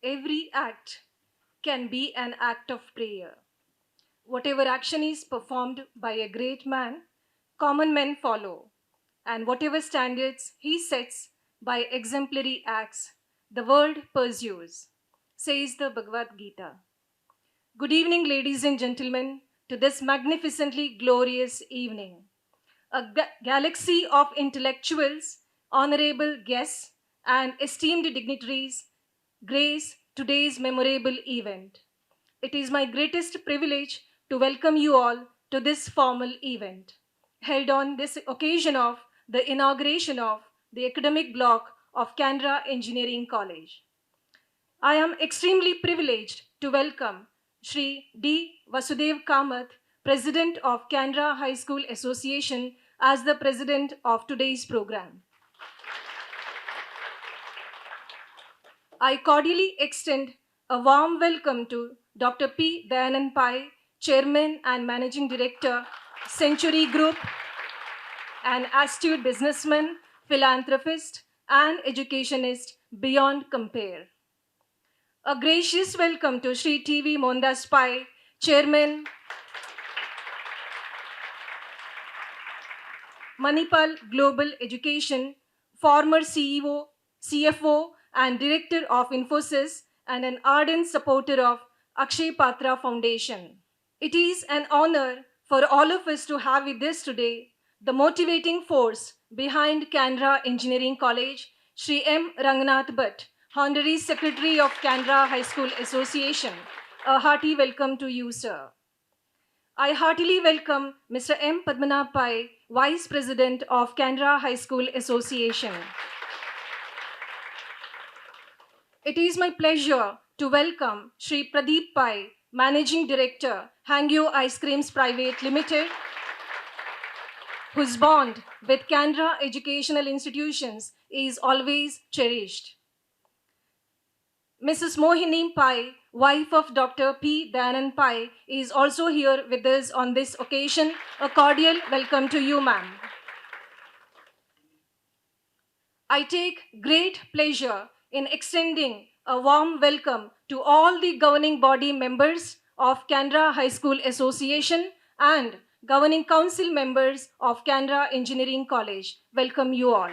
Every act can be an act of prayer. Whatever action is performed by a great man, common men follow, and whatever standards he sets by exemplary acts, the world pursues, says the Bhagavad Gita. Good evening, ladies and gentlemen, to this magnificently glorious evening. A galaxy of intellectuals, honorable guests, and esteemed dignitaries grace today's memorable event. it is my greatest privilege to welcome you all to this formal event, held on this occasion of the inauguration of the academic block of Canara Engineering College. I am extremely privileged to welcome Shri D. Vasudev Kamath, President of Canara High School Association, as the President of today's program. I cordially extend a warm welcome to Dr. P. Dayanand Pai, Chairman and Managing Director, Century Group, an astute businessman, philanthropist, and educationist beyond compare. A gracious welcome to Sri T.V. Mondas Pai, Chairman, Manipal Global Education, former CEO, CFO, and Director of Infosys, and an ardent supporter of Akshay Patra Foundation. It is an honor for all of us to have with us today the motivating force behind Canara Engineering College, Sri M. Rangnath Bhatt, Honorary Secretary of Canara High School Association. A hearty welcome to you, sir. I heartily welcome Mr. M. Padmanabh Pai, Vice President of Canara High School Association. It is my pleasure to welcome Sri Pradeep Pai, Managing Director, Hangyo Ice Creams Private Limited, whose bond with Canara Educational Institutions is always cherished. Mrs. Mohini Pai, wife of Dr. P. Dayanand Pai, is also here with us on this occasion. A cordial welcome to you, ma'am. I take great pleasure in extending a warm welcome to all the governing body members of Canara High School Association and governing council members of Canara Engineering College. Welcome you all.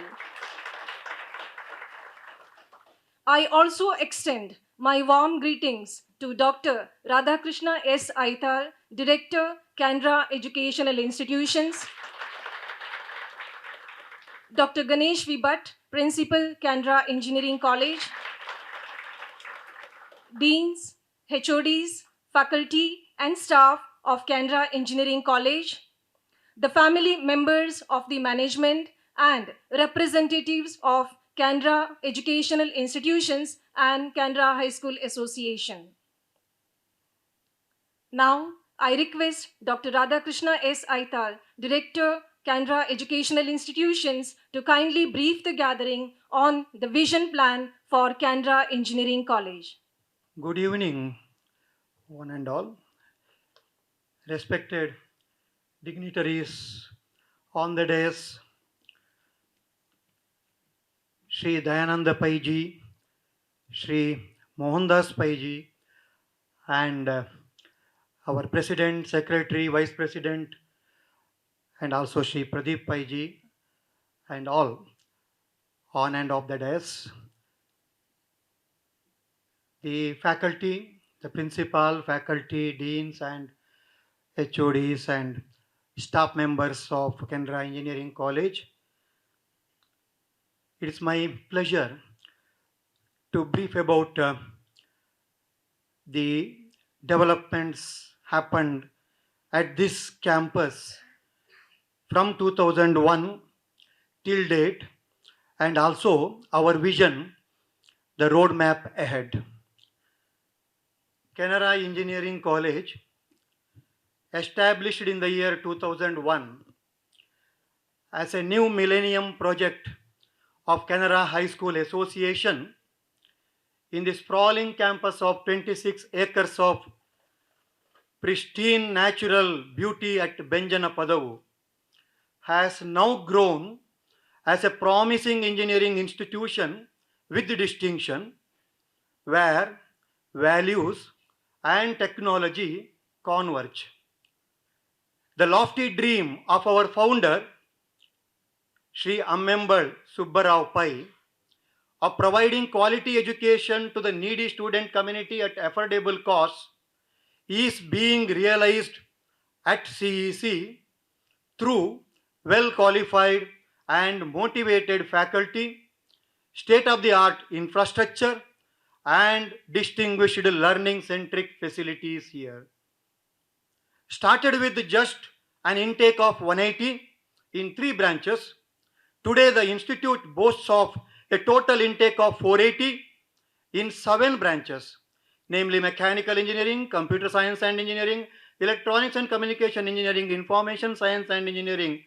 I also extend my warm greetings to Dr. Radhakrishna S. Aitar, Director, Canara Educational Institutions, Dr. Ganesh V. Bhatt, Principal, Canara Engineering College, Deans, HODs, faculty and staff of Canara Engineering College, the family members of the management and representatives of Canara Educational Institutions and Canara High School Association. Now, I request Dr. Radhakrishna S. Aital, Director, Canara Educational Institutions, to kindly brief the gathering on the vision plan for Canara Engineering College. Good evening, one and all. Respected dignitaries on the dais, Sri Dayananda Pai ji, Sri Mohandas Pai ji, and our President, Secretary, Vice President, and also Sri Pradeep Pai ji, and all on and off the dais. The faculty, the principal, faculty, deans, and HODs, and staff members of Canara Engineering College. It is my pleasure to brief about the developments happened at this campus from 2001 till date, and also our vision, the roadmap ahead. Canara Engineering College, established in the year 2001 as a new millennium project of Canara High School Association, in the sprawling campus of 26 acres of pristine natural beauty at Benjanapadavu, has now grown as a promising engineering institution with distinction, where values and technology converge. The lofty dream of our founder, Sri Ammembal Subbarao Pai, of providing quality education to the needy student community at affordable costs, is being realized at CEC through well-qualified and motivated faculty, state-of-the-art infrastructure, and distinguished learning-centric facilities here. Started with just an intake of 180 in 3 branches. Today, the institute boasts of a total intake of 480 in 7 branches, namely mechanical engineering, computer science and engineering, electronics and communication engineering, information science and engineering,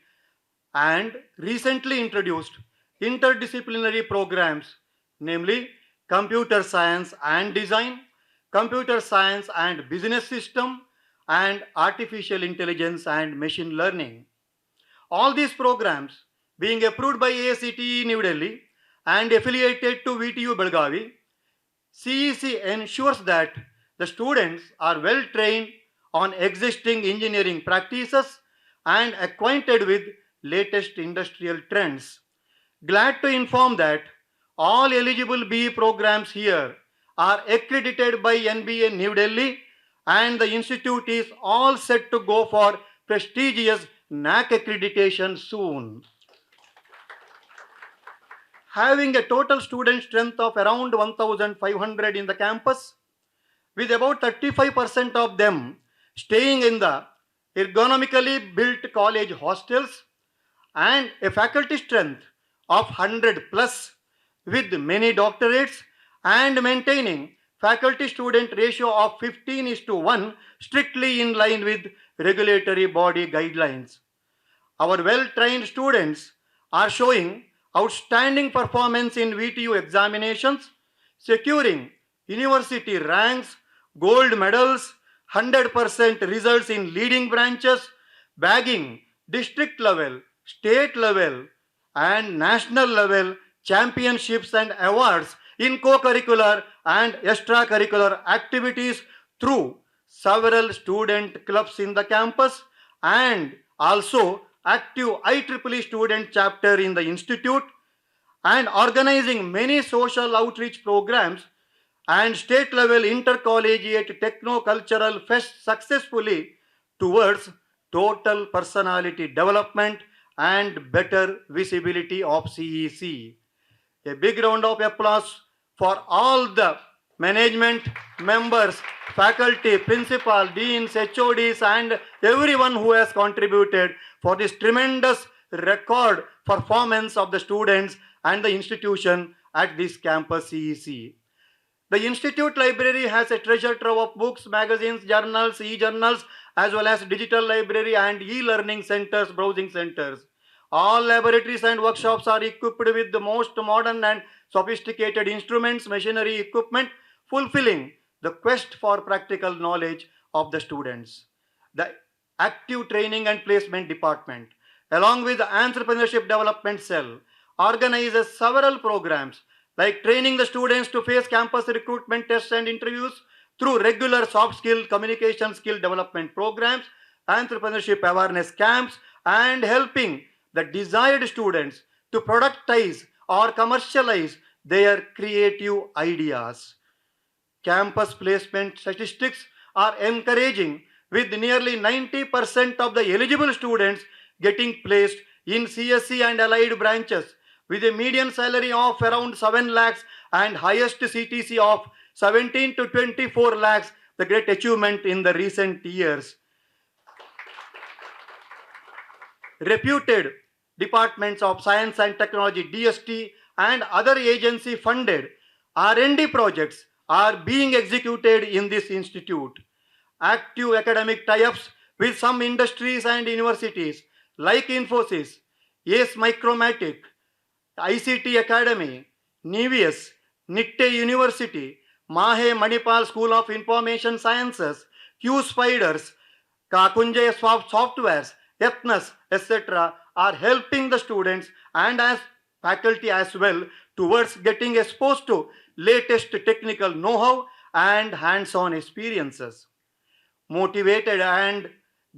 and recently introduced interdisciplinary programs, namely computer science and design, computer science and business system, and artificial intelligence and machine learning. All these programs being approved by AICTE New Delhi and affiliated to VTU Belgavi, CEC ensures that the students are well trained on existing engineering practices and acquainted with latest industrial trends. Glad to inform that all eligible BE programs here are accredited by NBA New Delhi, and the institute is all set to go for prestigious NAC accreditation soon. Having a total student strength of around 1,500 in the campus, with about 35% of them staying in the ergonomically built college hostels, and a faculty strength of 100 plus, with many doctorates, and maintaining faculty student ratio of 15:1, strictly in line with regulatory body guidelines. Our well trained students are showing outstanding performance in VTU examinations, securing university ranks, gold medals, 100% results in leading branches, bagging district level, state level, and national level championships and awards in co curricular and extracurricular activities through several student clubs in the campus, and also active IEEE student chapter in the institute, and organizing many social outreach programs and state level intercollegiate techno-cultural fest successfully towards total personality development and better visibility of CEC. A big round of applause for all the management members, faculty, principal, deans, HODs, and everyone who has contributed for this tremendous record performance of the students and the institution at this campus CEC. The institute library has a treasure trove of books, magazines, journals, e-journals, as well as digital library and e-learning centers, browsing centers. All laboratories and workshops are equipped with the most modern and sophisticated instruments, machinery, equipment, fulfilling the quest for practical knowledge of the students. The active training and placement department, along with the entrepreneurship development cell, organizes several programs like training the students to face campus recruitment tests and interviews through regular soft skill, communication skill development programs, entrepreneurship awareness camps, and helping the desired students to productize or commercialize their creative ideas. Campus placement statistics are encouraging, with nearly 90% of the eligible students getting placed in CSC and allied branches, with a median salary of around 7 lakhs and highest CTC of 17 to 24 lakhs, the great achievement in the recent years. Reputed departments of science and technology, DST, and other agency funded R&D projects are being executed in this institute. Active academic tie-ups with some industries and universities like Infosys, Ace Micromatic, ICT Academy, Nevius, Nitte University, Mahe Manipal School of Information Sciences, Q Spiders, Kakunjay Softwares, Ethnos, etc. are helping the students and as faculty as well towards getting exposed to latest technical know-how and hands-on experiences. Motivated and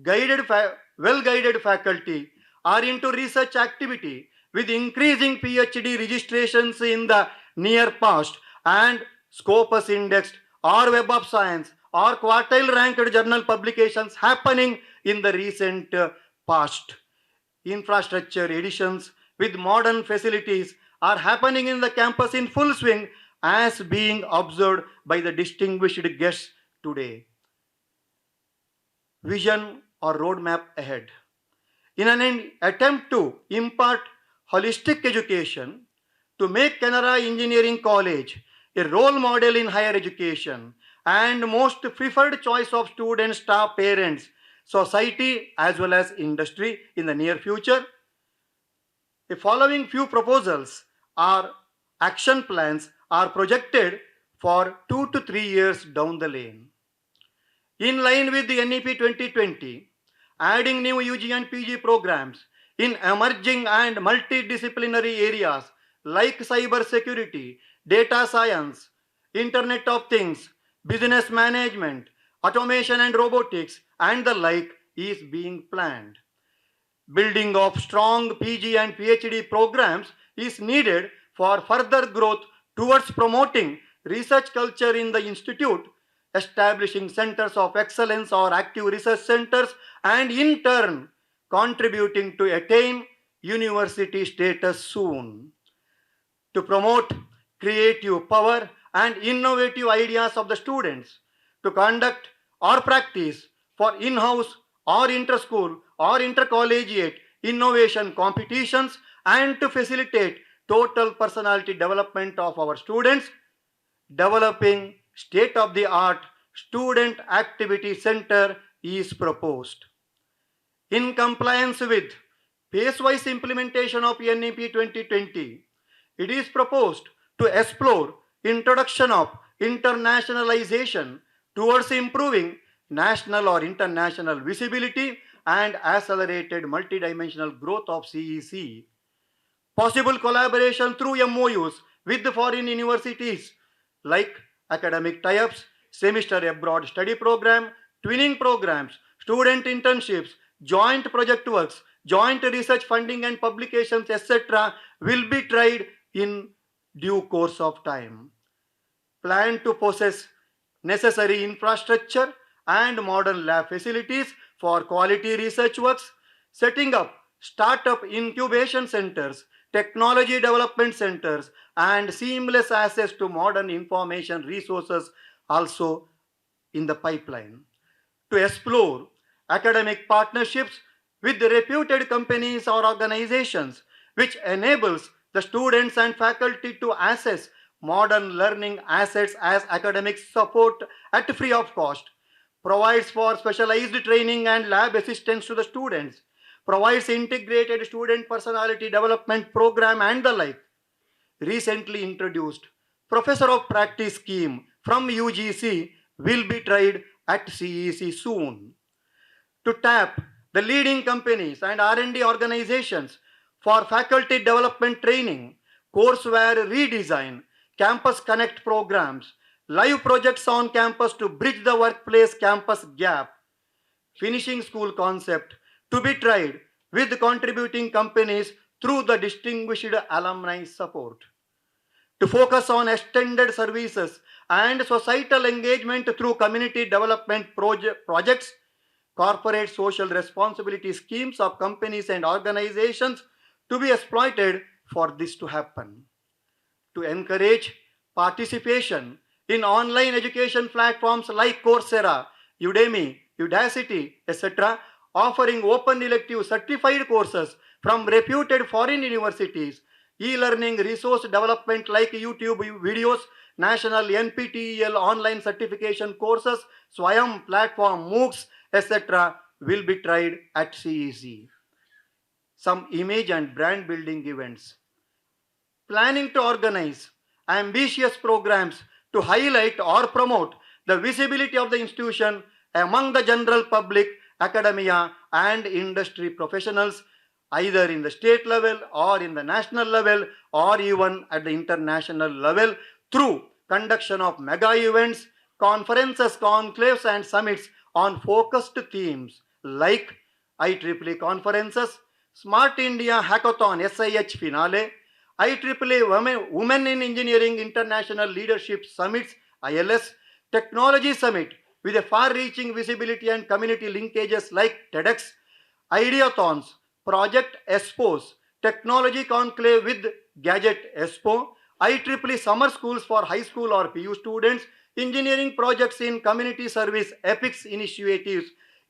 well-guided faculty are into research activity, with increasing PhD registrations in the near past and Scopus indexed or Web of Science or quartile ranked journal publications happening in the recent past. Infrastructure additions with modern facilities are happening in the campus in full swing, as being observed by the distinguished guests today. Vision or roadmap ahead. In an attempt to impart holistic education, to make Canara Engineering College a role model in higher education and most preferred choice of students, staff, parents, society, as well as industry in the near future, the following few proposals or action plans are projected for 2 to 3 years down the lane. In line with the NEP 2020, adding new UG and PG programs in emerging and multidisciplinary areas like cyber security, data science, Internet of Things, business management, automation and robotics, and the like is being planned. Building of strong PG and PhD programs is needed for further growth towards promoting research culture in the institute, establishing centers of excellence or active research centers, and in turn contributing to attain university status soon. To promote creative power and innovative ideas of the students, to conduct or practice for in-house or inter-school or intercollegiate innovation competitions, and to facilitate total personality development of our students, developing state-of-the-art student activity center is proposed. In compliance with phase-wise implementation of NEP 2020, it is proposed to explore introduction of internationalization towards improving national or international visibility and accelerated multidimensional growth of CEC. Possible collaboration through MOUs with the foreign universities like academic tie-ups, semester abroad study program, twinning programs, student internships, joint project works, joint research funding and publications, etc. will be tried in due course of time. Plan to possess necessary infrastructure and modern lab facilities for quality research works, setting up startup incubation centers, technology development centers, and seamless access to modern information resources also in the pipeline. To explore academic partnerships with reputed companies or organizations, which enables the students and faculty to access modern learning assets as academic support at free of cost, provides for specialized training and lab assistance to the students, provides integrated student personality development program and the like. Recently introduced Professor of Practice scheme from UGC will be tried at CEC soon. To tap the leading companies and R&D organizations for faculty development training, courseware redesign, campus connect programs, live projects on campus to bridge the workplace campus gap, finishing school concept to be tried with contributing companies through the distinguished alumni support. To focus on extended services and societal engagement through community development projects, corporate social responsibility schemes of companies and organizations to be exploited for this to happen. To encourage participation in online education platforms like Coursera, Udemy, Udacity, etc., offering open elective certified courses from reputed foreign universities, e-learning resource development like YouTube videos, national NPTEL online certification courses, Swayam platform, MOOCs, etc. will be tried at CEC. Some image and brand building events. Planning to organize ambitious programs to highlight or promote the visibility of the institution among the general public, academia, and industry professionals, either in the state level or in the national level or even at the international level through conduction of mega events, conferences, conclaves, and summits on focused themes like IEEE conferences, Smart India Hackathon SIH Finale, IEEE Women in Engineering International Leadership Summits ILS, Technology Summit with a far-reaching visibility and community linkages like TEDx, Ideathons, Project Expos, Technology Conclave with Gadget Expo, IEEE summer schools for high school or PU students, engineering projects in community service, EPICS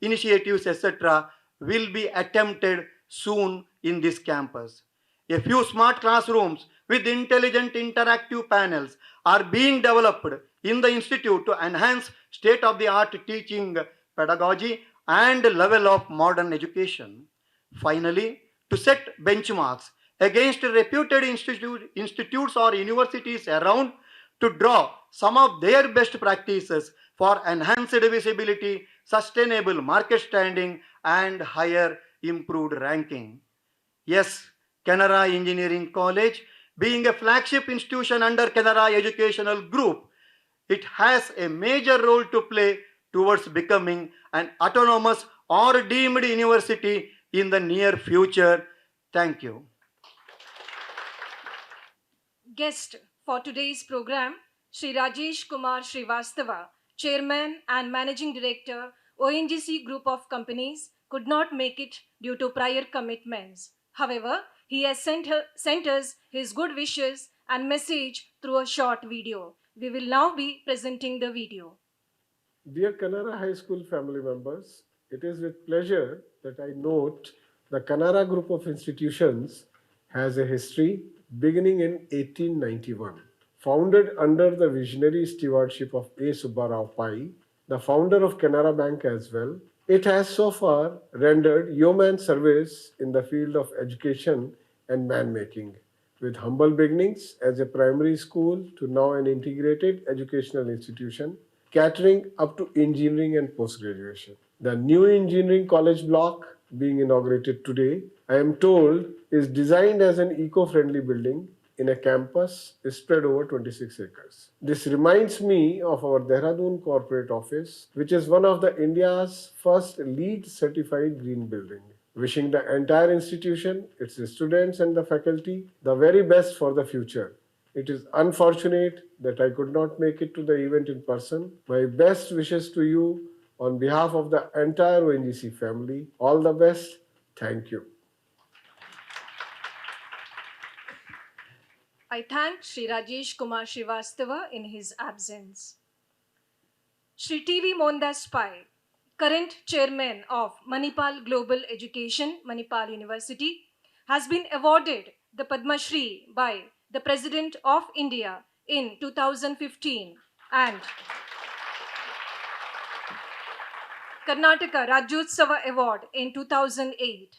initiatives, etc., will be attempted soon in this campus. A few smart classrooms with intelligent interactive panels are being developed in the institute to enhance state of the art teaching pedagogy and level of modern education. Finally, to set benchmarks against reputed institutes or universities around, to draw some of their best practices for enhanced visibility, sustainable market standing, and higher improved ranking. Yes, Canara Engineering College, being a flagship institution under Canara Educational Group, it has a major role to play towards becoming an autonomous or deemed university in the near future. Thank you. Guest for today's program, Sri Rajesh Kumar Srivastava, Chairman and Managing Director, ONGC Group of Companies, could not make it due to prior commitments. However, he has sent us his good wishes and message through a short video. We will now be presenting the video. Dear Canara High School family members, it is with pleasure that I note the Canara Group of Institutions has a history beginning in 1891. Founded under the visionary stewardship of A. Subbarao Pai, the founder of Canara Bank as well, it has so far rendered yeoman service in the field of education and man making, with humble beginnings as a primary school to now an integrated educational institution catering up to engineering and post graduation. The new engineering college block being inaugurated today, I am told, is designed as an eco friendly building in a campus spread over 26 acres. This reminds me of our Dehradun corporate office, which is one of the India's first LEED certified green building. Wishing the entire institution, its students and the faculty the very best for the future. It is unfortunate that I could not make it to the event in person. My best wishes to you on behalf of the entire ONGC family. All the best. Thank you. I thank Sri Rajesh Kumar Srivastava in his absence. Sri T.V. Mondas Pai, current chairman of Manipal Global Education, Manipal University, has been awarded the Padma Shri by the President of India in 2015 and Karnataka Rajyotsava Award in 2008.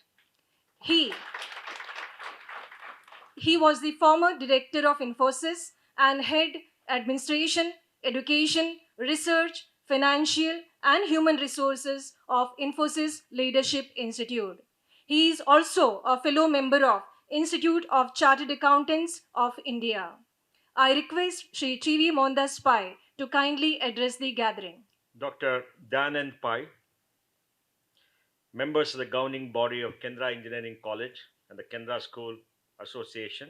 He was the former director of Infosys and head administration, education, research, financial, and human resources of Infosys Leadership Institute. He is also a fellow member of Institute of Chartered Accountants of India. I request Sri T.V. Mondas Pai to kindly address the gathering. Dr. Dayanand Pai, members of the governing body of Canara Engineering College and the Canara School Association,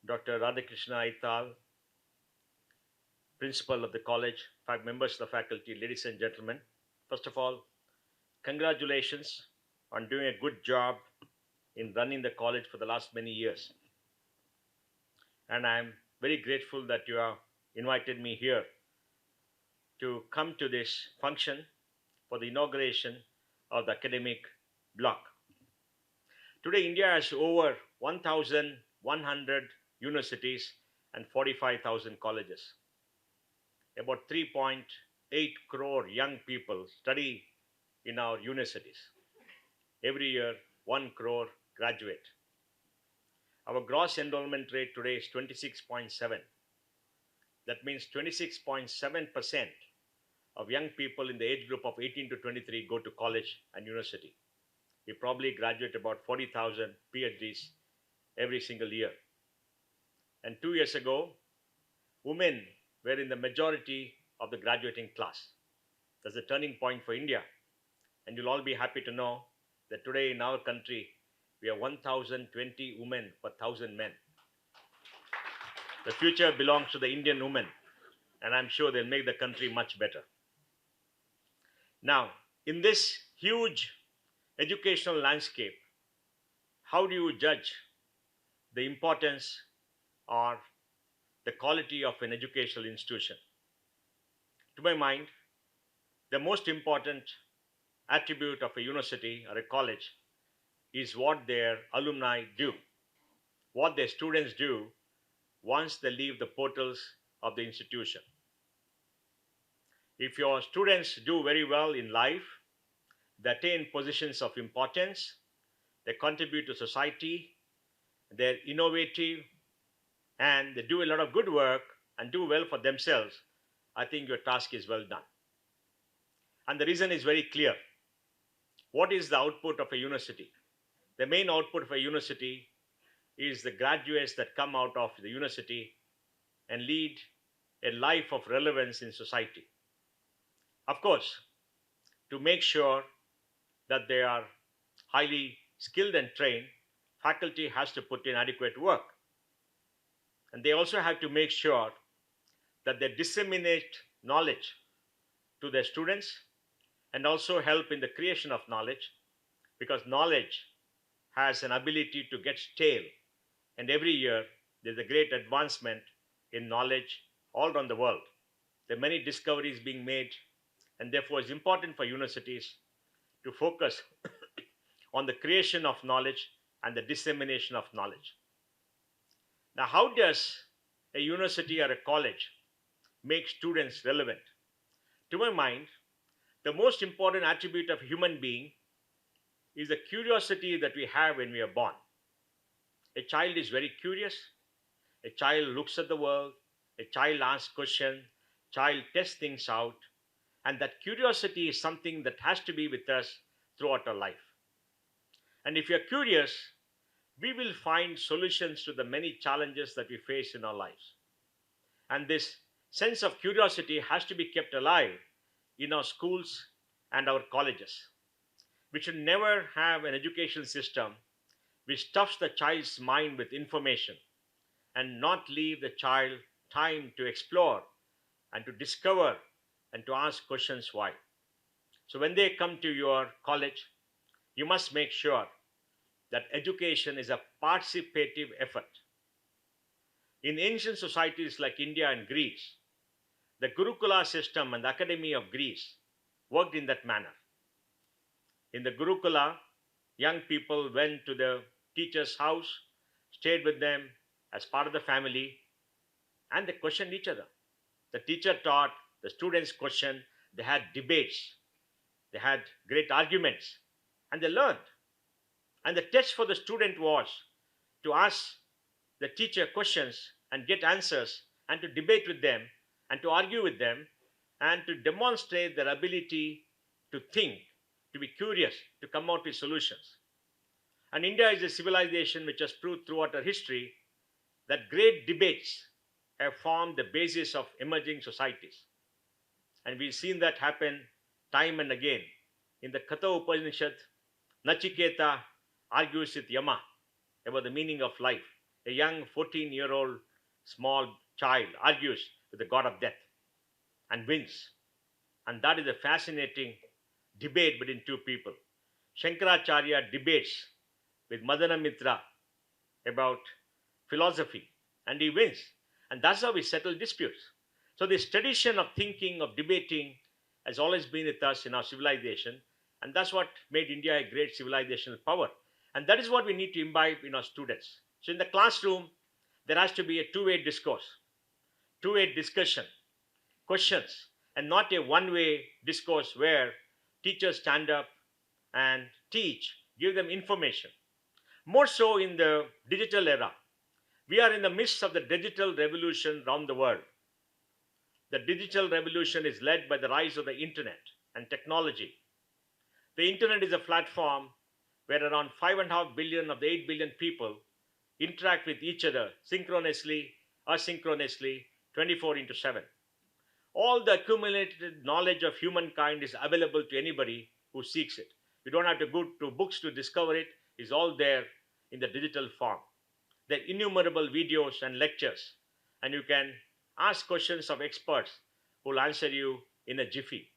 Dr. Radhakrishna Aital, principal of the college, 5 members of the faculty, ladies and gentlemen. First of all, congratulations on doing a good job in running the college for the last many years. And I'm very grateful that you have invited me here to come to this function for the inauguration of the academic block. Today, India has over 1,100 universities and 45,000 colleges. About 3.8 crore young people study in our universities. Every year, 1 crore graduate. Our gross enrollment rate today is 26.7. That means 26.7% of young people in the age group of 18 to 23 go to college and university. We probably graduate about 40,000 PhDs every single year. And 2 years ago, women were in the majority of the graduating class. That's a turning point for India. And you'll all be happy to know that today in our country, we have 1,020 women per 1,000 men. The future belongs to the Indian women, and I'm sure they'll make the country much better. Now, in this huge educational landscape, how do you judge the importance or the quality of an educational institution. To my mind, the most important attribute of a university or a college is what their alumni do, what their students do once they leave the portals of the institution. If your students do very well in life, they attain positions of importance, they contribute to society, they're innovative, and they do a lot of good work and do well for themselves, I think your task is well done. And the reason is very clear. What is the output of a university? The main output of a university is the graduates that come out of the university and lead a life of relevance in society. Of course, to make sure that they are highly skilled and trained, faculty has to put in adequate work. And they also have to make sure that they disseminate knowledge to their students and also help in the creation of knowledge, because knowledge has an ability to get stale. And every year, there's a great advancement in knowledge all around the world. There are many discoveries being made, and therefore it's important for universities to focus on the creation of knowledge and the dissemination of knowledge. Now, how does a university or a college make students relevant? To my mind, the most important attribute of a human being is the curiosity that we have when we are born. A child is very curious. A child looks at the world. A child asks questions. Child tests things out. And that curiosity is something that has to be with us throughout our life. And if you're curious, we will find solutions to the many challenges that we face in our lives. And this sense of curiosity has to be kept alive in our schools and our colleges. We should never have an education system which stuffs the child's mind with information and not leave the child time to explore and to discover and to ask questions why. So when they come to your college, you must make sure that education is a participative effort. In ancient societies like India and Greece, the Gurukula system and the Academy of Greece worked in that manner. In the Gurukula, young people went to the teacher's house, stayed with them as part of the family, and they questioned each other. The teacher taught, the students questioned, they had debates, they had great arguments, and they learned. And the test for the student was to ask the teacher questions and get answers and to debate with them and to argue with them and to demonstrate their ability to think, to be curious, to come out with solutions. And India is a civilization which has proved throughout our history that great debates have formed the basis of emerging societies. And we've seen that happen time and again. In the Katha Upanishad, Nachiketa argues with Yama about the meaning of life. A young 14-year-old small child argues with the god of death and wins. And that is a fascinating debate between two people. Shankaracharya debates with Madana Mitra about philosophy and he wins. And that's how we settle disputes. So this tradition of thinking, of debating has always been with us in our civilization. And that's what made India a great civilizational power. And that is what we need to imbibe in our students. So in the classroom, there has to be a two-way discourse, two-way discussion, questions, and not a one-way discourse where teachers stand up and teach, give them information. More so in the digital era. We are in the midst of the digital revolution around the world. The digital revolution is led by the rise of the internet and technology. The internet is a platform where around 5.5 billion of the 8 billion people interact with each other synchronously, asynchronously, 24 into 7. All the accumulated knowledge of humankind is available to anybody who seeks it. You don't have to go to books to discover it. It's all there in the digital form. There are innumerable videos and lectures, and you can ask questions of experts who will answer you in a jiffy.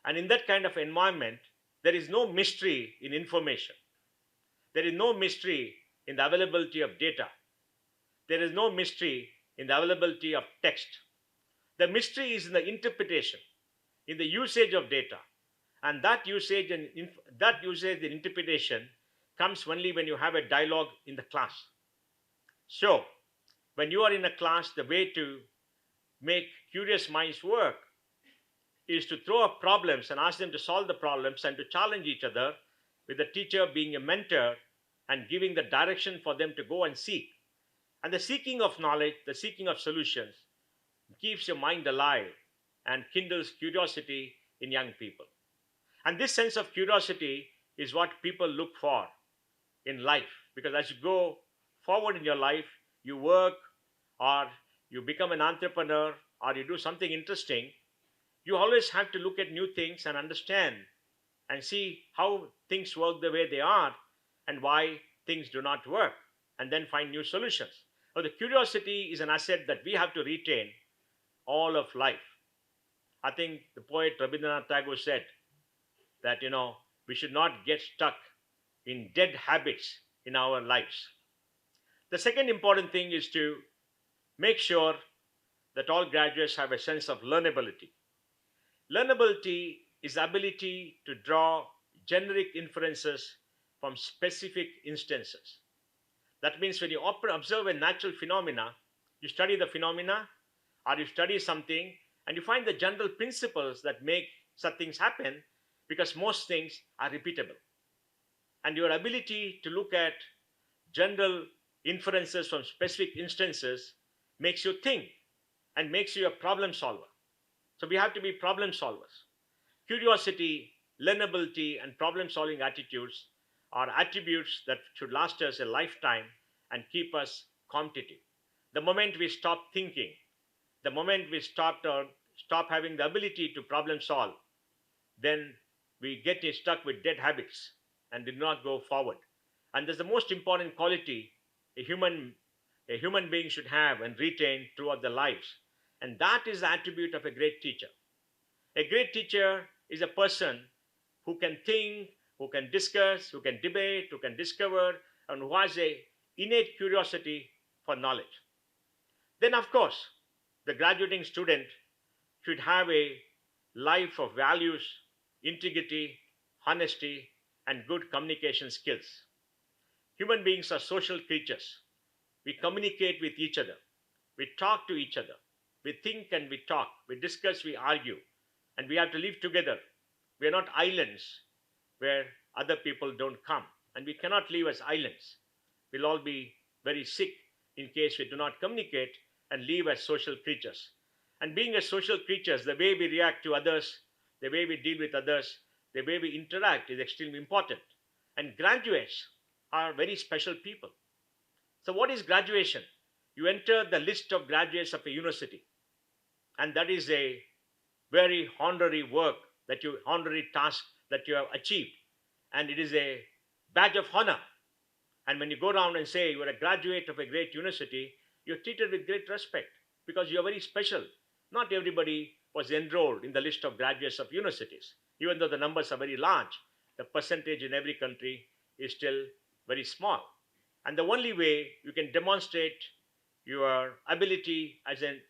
And in that kind of environment, there is no mystery in information. There is no mystery in the availability of data. There is no mystery in the availability of text. The mystery is in the interpretation, in the usage of data. And that usage and interpretation comes only when you have a dialogue in the class. So, when you are in a class, the way to make curious minds work is to throw up problems and ask them to solve the problems and to challenge each other, with the teacher being a mentor and giving the direction for them to go and seek. And the seeking of knowledge, the seeking of solutions, keeps your mind alive and kindles curiosity in young people. And this sense of curiosity is what people look for in life, because as you go forward in your life, you work, or you become an entrepreneur, or you do something interesting, you always have to look at new things and understand and see how things work the way they are and why things do not work, and then find new solutions. So the curiosity is an asset that we have to retain all of life. I think the poet Rabindranath Tagore said that, we should not get stuck in dead habits in our lives. The second important thing is to make sure that all graduates have a sense of learnability. Learnability is the ability to draw generic inferences from specific instances. That means when you observe a natural phenomena, you study the phenomena, or you study something and you find the general principles that make such things happen, because most things are repeatable. And your ability to look at general inferences from specific instances makes you think and makes you a problem solver. So we have to be problem solvers. Curiosity, learnability, and problem solving attitudes are attributes that should last us a lifetime and keep us competitive. The moment we stop thinking, the moment we stop having the ability to problem solve, then we get stuck with dead habits and did not go forward. And that's the most important quality a human a human being should have and retain throughout their lives. And that is the attribute of a great teacher. A great teacher is a person who can think, who can discuss, who can debate, who can discover, and who has a innate curiosity for knowledge. Then, of course, the graduating student should have a life of values, integrity, honesty, and good communication skills. Human beings are social creatures. We communicate with each other. We talk to each other. We think and we talk. We discuss, we argue. And we have to live together. We are not islands where other people don't come. And we cannot live as islands. We'll all be very sick in case we do not communicate and live as social creatures. And being as social creatures, the way we react to others, the way we deal with others, the way we interact is extremely important. And graduates are very special people. So, what is graduation? You enter the list of graduates of a university, and that is a very honorary task that you have achieved, and it is a badge of honor. And when you go around and say you are a graduate of a great university, you're treated with great respect because you are very special. Not everybody was enrolled in the list of graduates of universities. Even though the numbers are very large, the percentage in every country is still very small. And the only way you can demonstrate your ability as an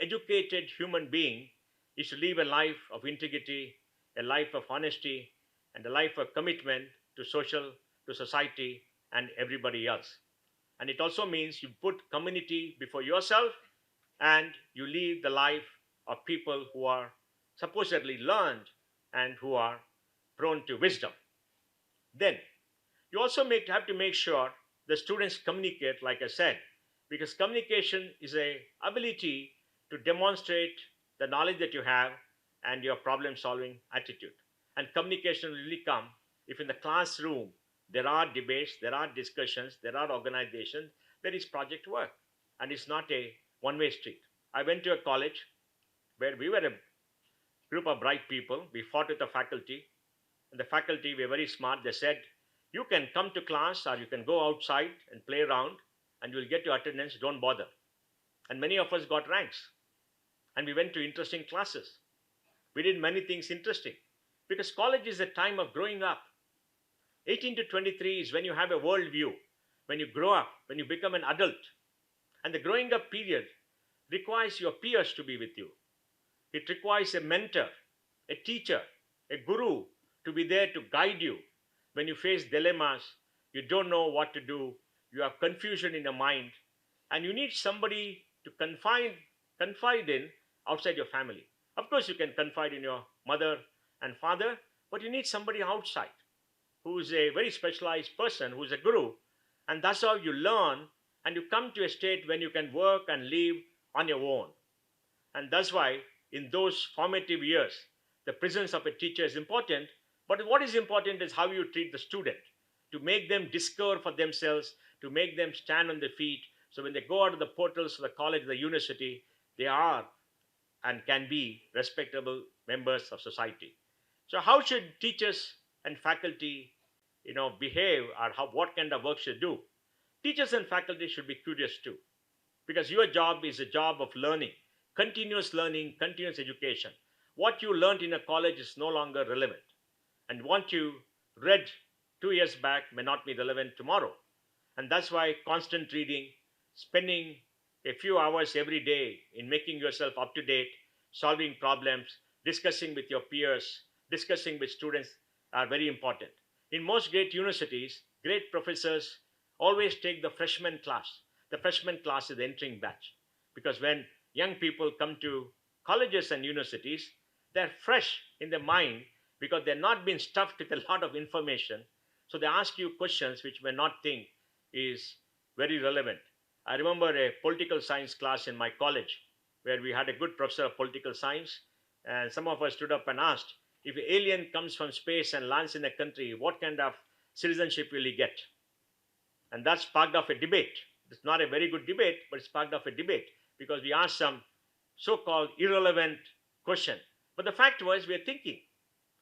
educated human being is to live a life of integrity, a life of honesty, and a life of commitment to society, and everybody else. And it also means you put community before yourself and you live the life of people who are supposedly learned and who are prone to wisdom. Then you also have to make sure the students communicate, like I said, because communication is a ability to demonstrate the knowledge that you have and your problem solving attitude. And communication will really come if in the classroom there are debates, there are discussions, there are organizations, there is project work, and it's not a one-way street. I went to a college where we were a group of bright people. We fought with the faculty, and the faculty were very smart. They said, you can come to class or you can go outside and play around and you'll get your attendance, don't bother. And many of us got ranks, and we went to interesting classes. We did many things interesting because college is a time of growing up. 18 to 23 is when you have a world view, when you grow up, when you become an adult. And the growing up period requires your peers to be with you. It requires a mentor, a teacher, a guru to be there to guide you when you face dilemmas, you don't know what to do, you have confusion in your mind, and you need somebody to confide in outside your family. Of course, you can confide in your mother and father, but you need somebody outside who's a very specialized person, who's a guru, and that's how you learn and you come to a state when you can work and live on your own. And that's why, in those formative years, the presence of a teacher is important. But what is important is how you treat the student, to make them discover for themselves, to make them stand on their feet. So when they go out of the portals of the college, the university, they are and can be respectable members of society. So how should teachers and faculty, behave, or what kind of work should do? Teachers and faculty should be curious too, because your job is a job of learning, continuous education. What you learned in a college is no longer relevant, and what you read 2 years back may not be relevant tomorrow. And that's why constant reading, spending a few hours every day in making yourself up to date, solving problems, discussing with your peers, discussing with students are very important. In most great universities, great professors always take the freshman class. The freshman class is the entering batch, because when young people come to colleges and universities, they're fresh in their mind because they're not been stuffed with a lot of information. So they ask you questions which may not think is very relevant. I remember a political science class in my college where we had a good professor of political science, and some of us stood up and asked, if an alien comes from space and lands in a country, what kind of citizenship will he get? And that sparked off a debate. It's not a very good debate, but it sparked off a debate because we asked some so-called irrelevant question. But the fact was, we're thinking,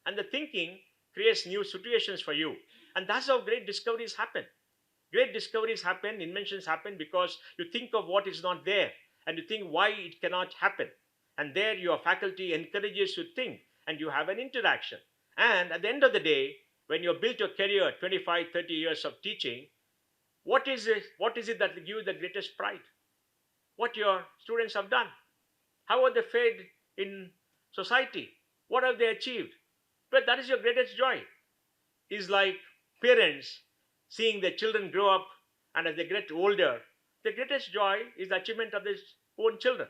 and the thinking creates new situations for you. And that's how great discoveries happen. Great discoveries happen, inventions happen because you think of what is not there and you think why it cannot happen. And there your faculty encourages you to think and you have an interaction. And at the end of the day, when you built your career, 25, 30 years of teaching, what is it that gives you the greatest pride? What your students have done? How are they fared in society? What have they achieved? But that is your greatest joy. Is like parents seeing their children grow up, and as they get older, the greatest joy is the achievement of their own children.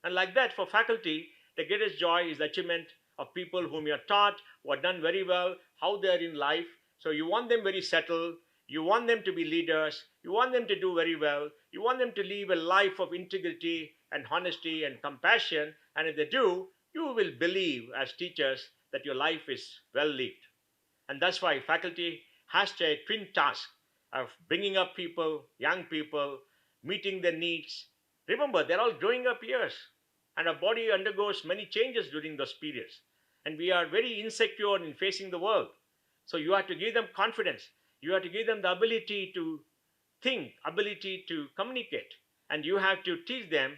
And like that, for faculty, the greatest joy is the achievement of people whom you are taught, who are done very well, how they are in life. So you want them very settled, you want them to be leaders, you want them to do very well, you want them to live a life of integrity and honesty and compassion. And if they do, you will believe as teachers that your life is well lived. And that's why faculty has a twin task of bringing up people, young people, meeting their needs. Remember, they're all growing up years, and our body undergoes many changes during those periods. And we are very insecure in facing the world. So you have to give them confidence. You have to give them the ability to think, ability to communicate. And you have to teach them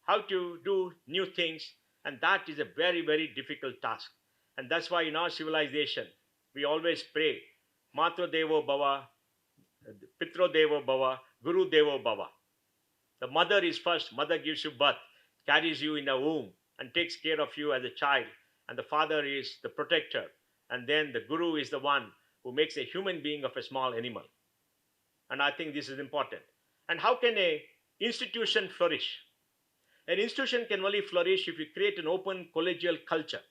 how to do new things. And that is a very, very difficult task. And that's why in our civilization, we always pray, Matro Devo Bhava, Pitro Devo Bhava, Guru Devo Bhava. The mother is first. Mother gives you birth, carries you in her womb, and takes care of you as a child. And the father is the protector. And then the guru is the one who makes a human being of a small animal. And I think this is important. And how can an institution flourish? An institution can only flourish if you create an open collegial culture.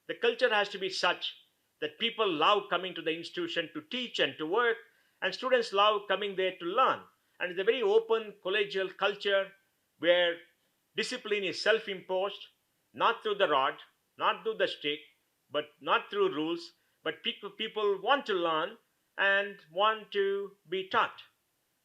The culture has to be such that people love coming to the institution to teach and to work, and students love coming there to learn. And it's a very open collegial culture where discipline is self-imposed, not through the rod, not through the stick, but not through rules, but people want to learn and want to be taught.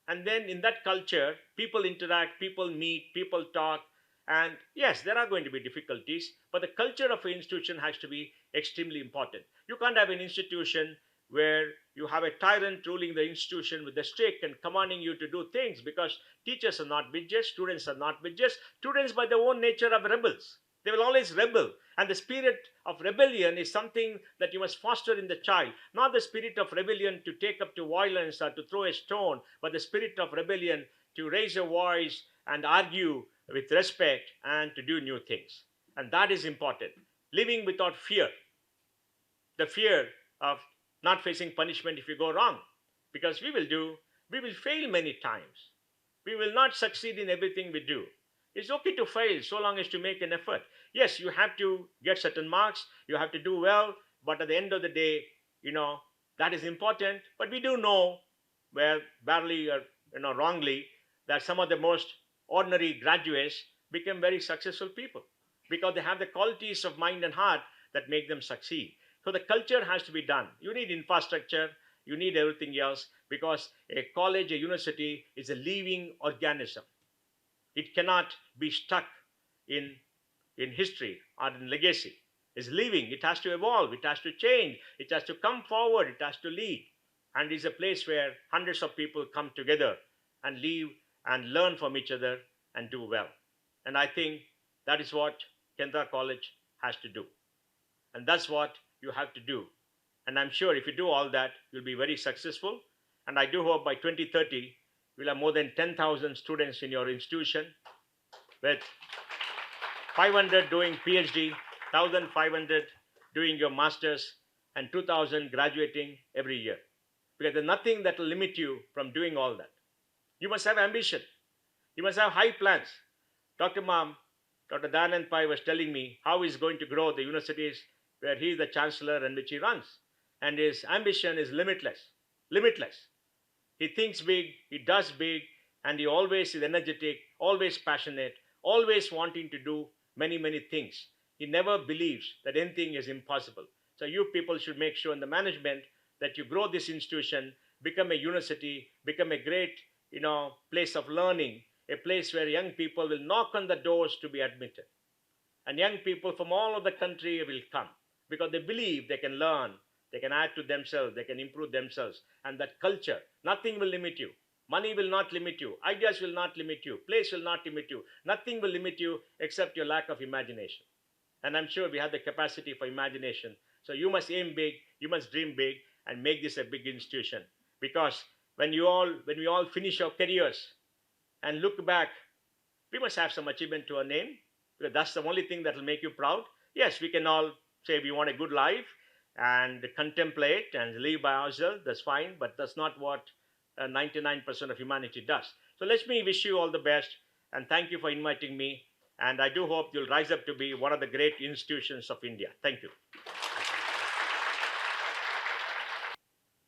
And then in that culture, people interact, people meet, people talk. And yes, there are going to be difficulties, but the culture of an institution has to be extremely important. You can't have an institution where you have a tyrant ruling the institution with a stick and commanding you to do things, because teachers are not widgets, students are not widgets. Students by their own nature are rebels. They will always rebel. And the spirit of rebellion is something that you must foster in the child. Not the spirit of rebellion to take up to violence or to throw a stone, but the spirit of rebellion to raise your voice and argue with respect and to do new things. And that is important. Living without fear, the fear of not facing punishment if you go wrong, because we will fail many times. We will not succeed in everything we do. It's okay to fail so long as to make an effort. Yes, you have to get certain marks, you have to do well, but at the end of the day, that is important. But we do know, where barely or wrongly, that some of the most ordinary graduates become very successful people because they have the qualities of mind and heart that make them succeed. So the culture has to be done. You need infrastructure, you need everything else, because a college, a university is a living organism. It cannot be stuck in history or in legacy. It's living. It has to evolve. It has to change. It has to come forward. It has to lead. And it's a place where hundreds of people come together and live and learn from each other and do well. And I think that is what Kendra College has to do. And that's what you have to do. And I'm sure if you do all that, you'll be very successful. And I do hope by 2030, we'll have more than 10,000 students in your institution, with 500 doing PhD, 1,500 doing your master's, and 2,000 graduating every year. Because there's nothing that will limit you from doing all that. You must have ambition. You must have high plans. Dr. Dayanand Pai was telling me how he's going to grow the universities where he is the chancellor and which he runs. And his ambition is limitless. Limitless. He thinks big, he does big, and he always is energetic, always passionate, always wanting to do many, many things. He never believes that anything is impossible. So you people should make sure in the management that you grow this institution, become a university, become a great, place of learning, a place where young people will knock on the doors to be admitted. And young people from all over the country will come because they believe they can learn, they can add to themselves, they can improve themselves. And that culture, nothing will limit you. Money will not limit you. Ideas will not limit you. Place will not limit you. Nothing will limit you except your lack of imagination. And I'm sure we have the capacity for imagination. So you must aim big, you must dream big, and make this a big institution. Because when we all finish our careers and look back, we must have some achievement to our name, because that's the only thing that will make you proud. Yes, we can all say we want a good life and contemplate and live by ourselves. That's fine, but that's not what 99% of humanity does. So let me wish you all the best, and thank you for inviting me. And I do hope you'll rise up to be one of the great institutions of India. Thank you.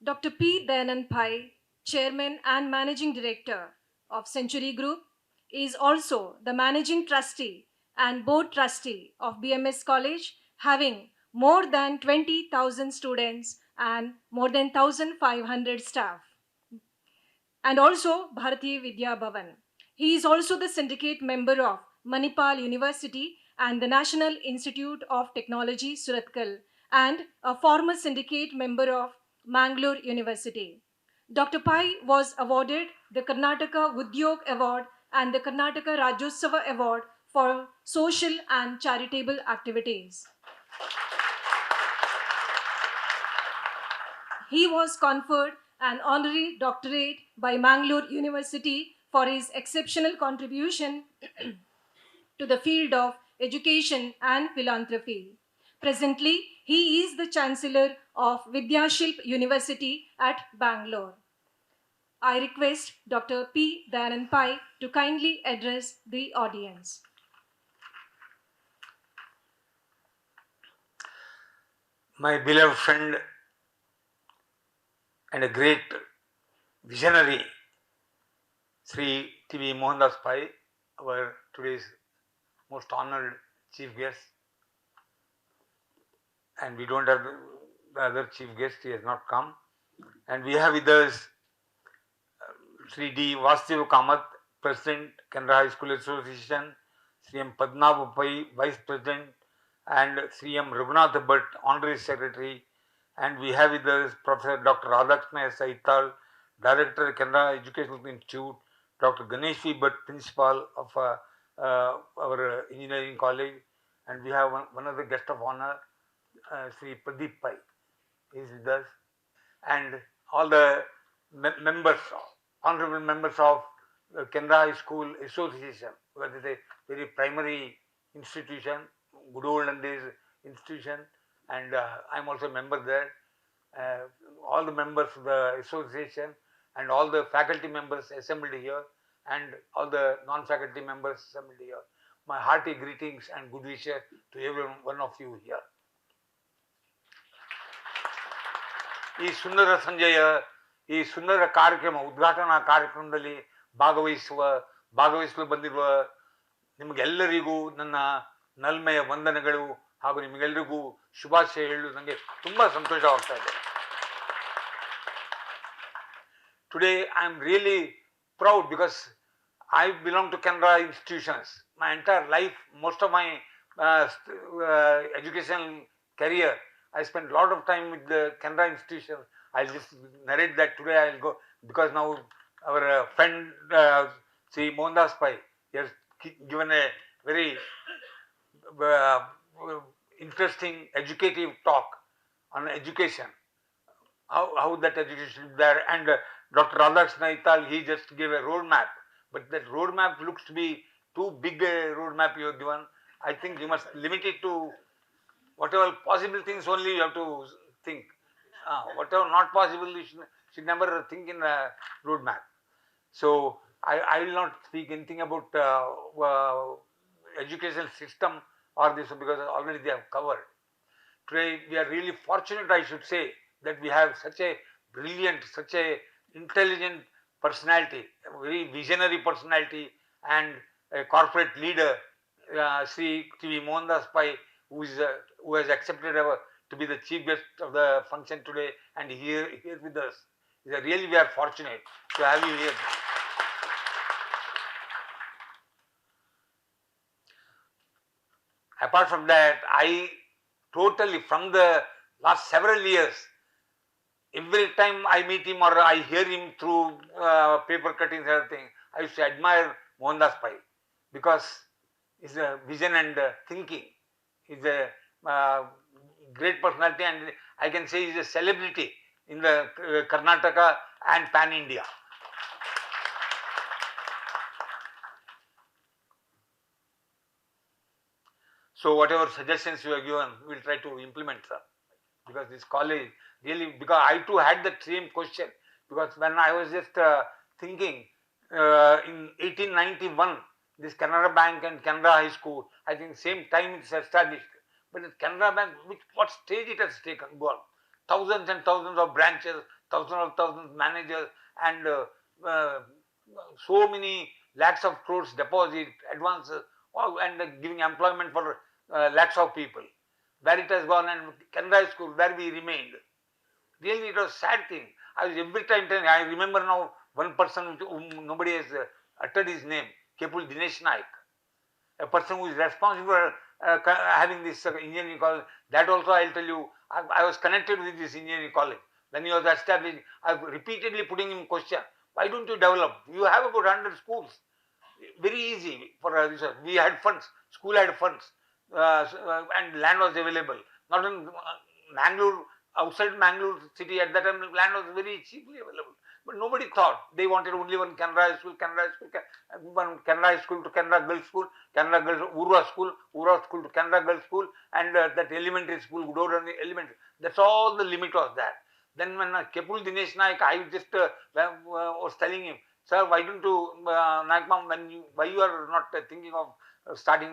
Dr. P. Dayanand Pai, Chairman and Managing Director of Century Group, is also the Managing Trustee and Board Trustee of BMS College, having more than 20,000 students and more than 1,500 staff, and also Bharati Vidya Bhavan. He is also the syndicate member of Manipal University and the National Institute of Technology, Surathkal, and a former syndicate member of Mangalore University. Dr. Pai was awarded the Karnataka Udyog Award and the Karnataka Rajyotsava Award for social and charitable activities. He was conferred an honorary doctorate by Mangalore University for his exceptional contribution to the field of education and philanthropy. Presently, he is the Chancellor of Vidyashilp University at Bangalore. I request Dr. P. Dayanand Pai to kindly address the audience. My beloved friend and a great visionary, Sri T.V. Mohandas Pai, our today's most honored chief guest. And we don't have the other chief guest, he has not come. And we have with us Sri D. Vasudev Kamath, President, Canara High School Association, Sri M. Padmanabh Pai, Vice President, and Sri M. Raghunath Bhatt, Honorary Secretary. And we have with us Professor Dr. Radhakrishna S. Aital, Director, Canara Educational Institute, Dr. Ganesh V. Bhatt, Principal of our Engineering College. And we have one other guest of honor, Sri Pradeep Pai, is with us. And all the members, honorable members of Canara High School Association, which is a very primary institution, good olden days institution, and I am also a member there. All the members of the association and all the faculty members assembled here and all the non-faculty members assembled here. My hearty greetings and good wishes to every one of you here. ಈ ಸುಂದರ ಸಂಜೆಯ ಈ ಸುಂದರ ಕಾರ್ಯಕ್ರಮ ಉದ್ಘಾಟನಾ ಕಾರ್ಯಕ್ರಮದಲ್ಲಿ ಭಾಗವಹಿಸಲು ಬಂದಿರುವ ನಿಮಗೆಲ್ಲರಿಗೂ ನನ್ನ ನಲ್ಮೆಯ ವಂದನೆಗಳು ಹಾಗೂ ನಿಮಗೆಲ್ಲರಿಗೂ ಶುಭಾಶಯ ಹೇಳಲು ನನಗೆ ತುಂಬ ಸಂತೋಷವಾಗ್ತಾ ಇದೆ. Today I am really proud because I belong to Canara institutions. My entire life, most of my educational career, I spent a lot of time with the Canara institution. I'll just narrate that today. I'll go because now our friend Sri Mohandas Pai has given a very interesting educative talk on education. How that education is there, and Dr. Radhakrishna Ital, he just gave a roadmap, but that roadmap looks to be too big a roadmap you have given. I think you must limit it to whatever possible things only you have to think. Whatever not possible, you should never think in a roadmap. So I will not speak anything about educational system or this because already they have covered. Today we are really fortunate, I should say, that we have such a brilliant, such a intelligent personality, a very visionary personality, and a corporate leader, Sri T.V. Mohandas Pai, who has accepted to be the chief guest of the function today, and here with us. Really, we are fortunate to have you here. Apart from that, I totally, from the last several years, every time I meet him or I hear him through paper cuttings and everything, I used to admire Mohandas Pai because he's a vision and thinking. He's a great personality, and I can say he's a celebrity in the Karnataka and Pan India. So whatever suggestions you have given, we will try to implement, sir. Because this college really, because I too had the same question, because when I was just thinking in 1891, this Canara Bank and Canara High School, I think same time it's established. But the Canara Bank, what stage it has taken, gone. Thousands and thousands of branches, thousands of managers, and so many lakhs of crores deposit, advances, and giving employment for lakhs of people. Where it has gone, and Canara School, where we remained. Really, it was a sad thing. I was every time telling, I remember now one person whom nobody has uttered his name, Kepul Dinesh Naik, a person who is responsible for having this engineering college. That also I'll tell you, I was connected with this engineering college. When he was established, I was repeatedly putting him question, why don't you develop? You have about 100 schools. Very easy for research. We had funds, school had funds, and land was available. Not in Mangalore, outside Mangalore city at that time, land was very cheaply available. But nobody thought. They wanted only one Canara School, one Canara School to Canara Girls School, Canara Girls Urva School to Canara Girls School, and that elementary school, Gudodani Elementary. That's all the limit was there. Then when Kepul Dinesh Naik, I just was telling him, sir, why don't you, Naikmam, why you are not thinking of starting,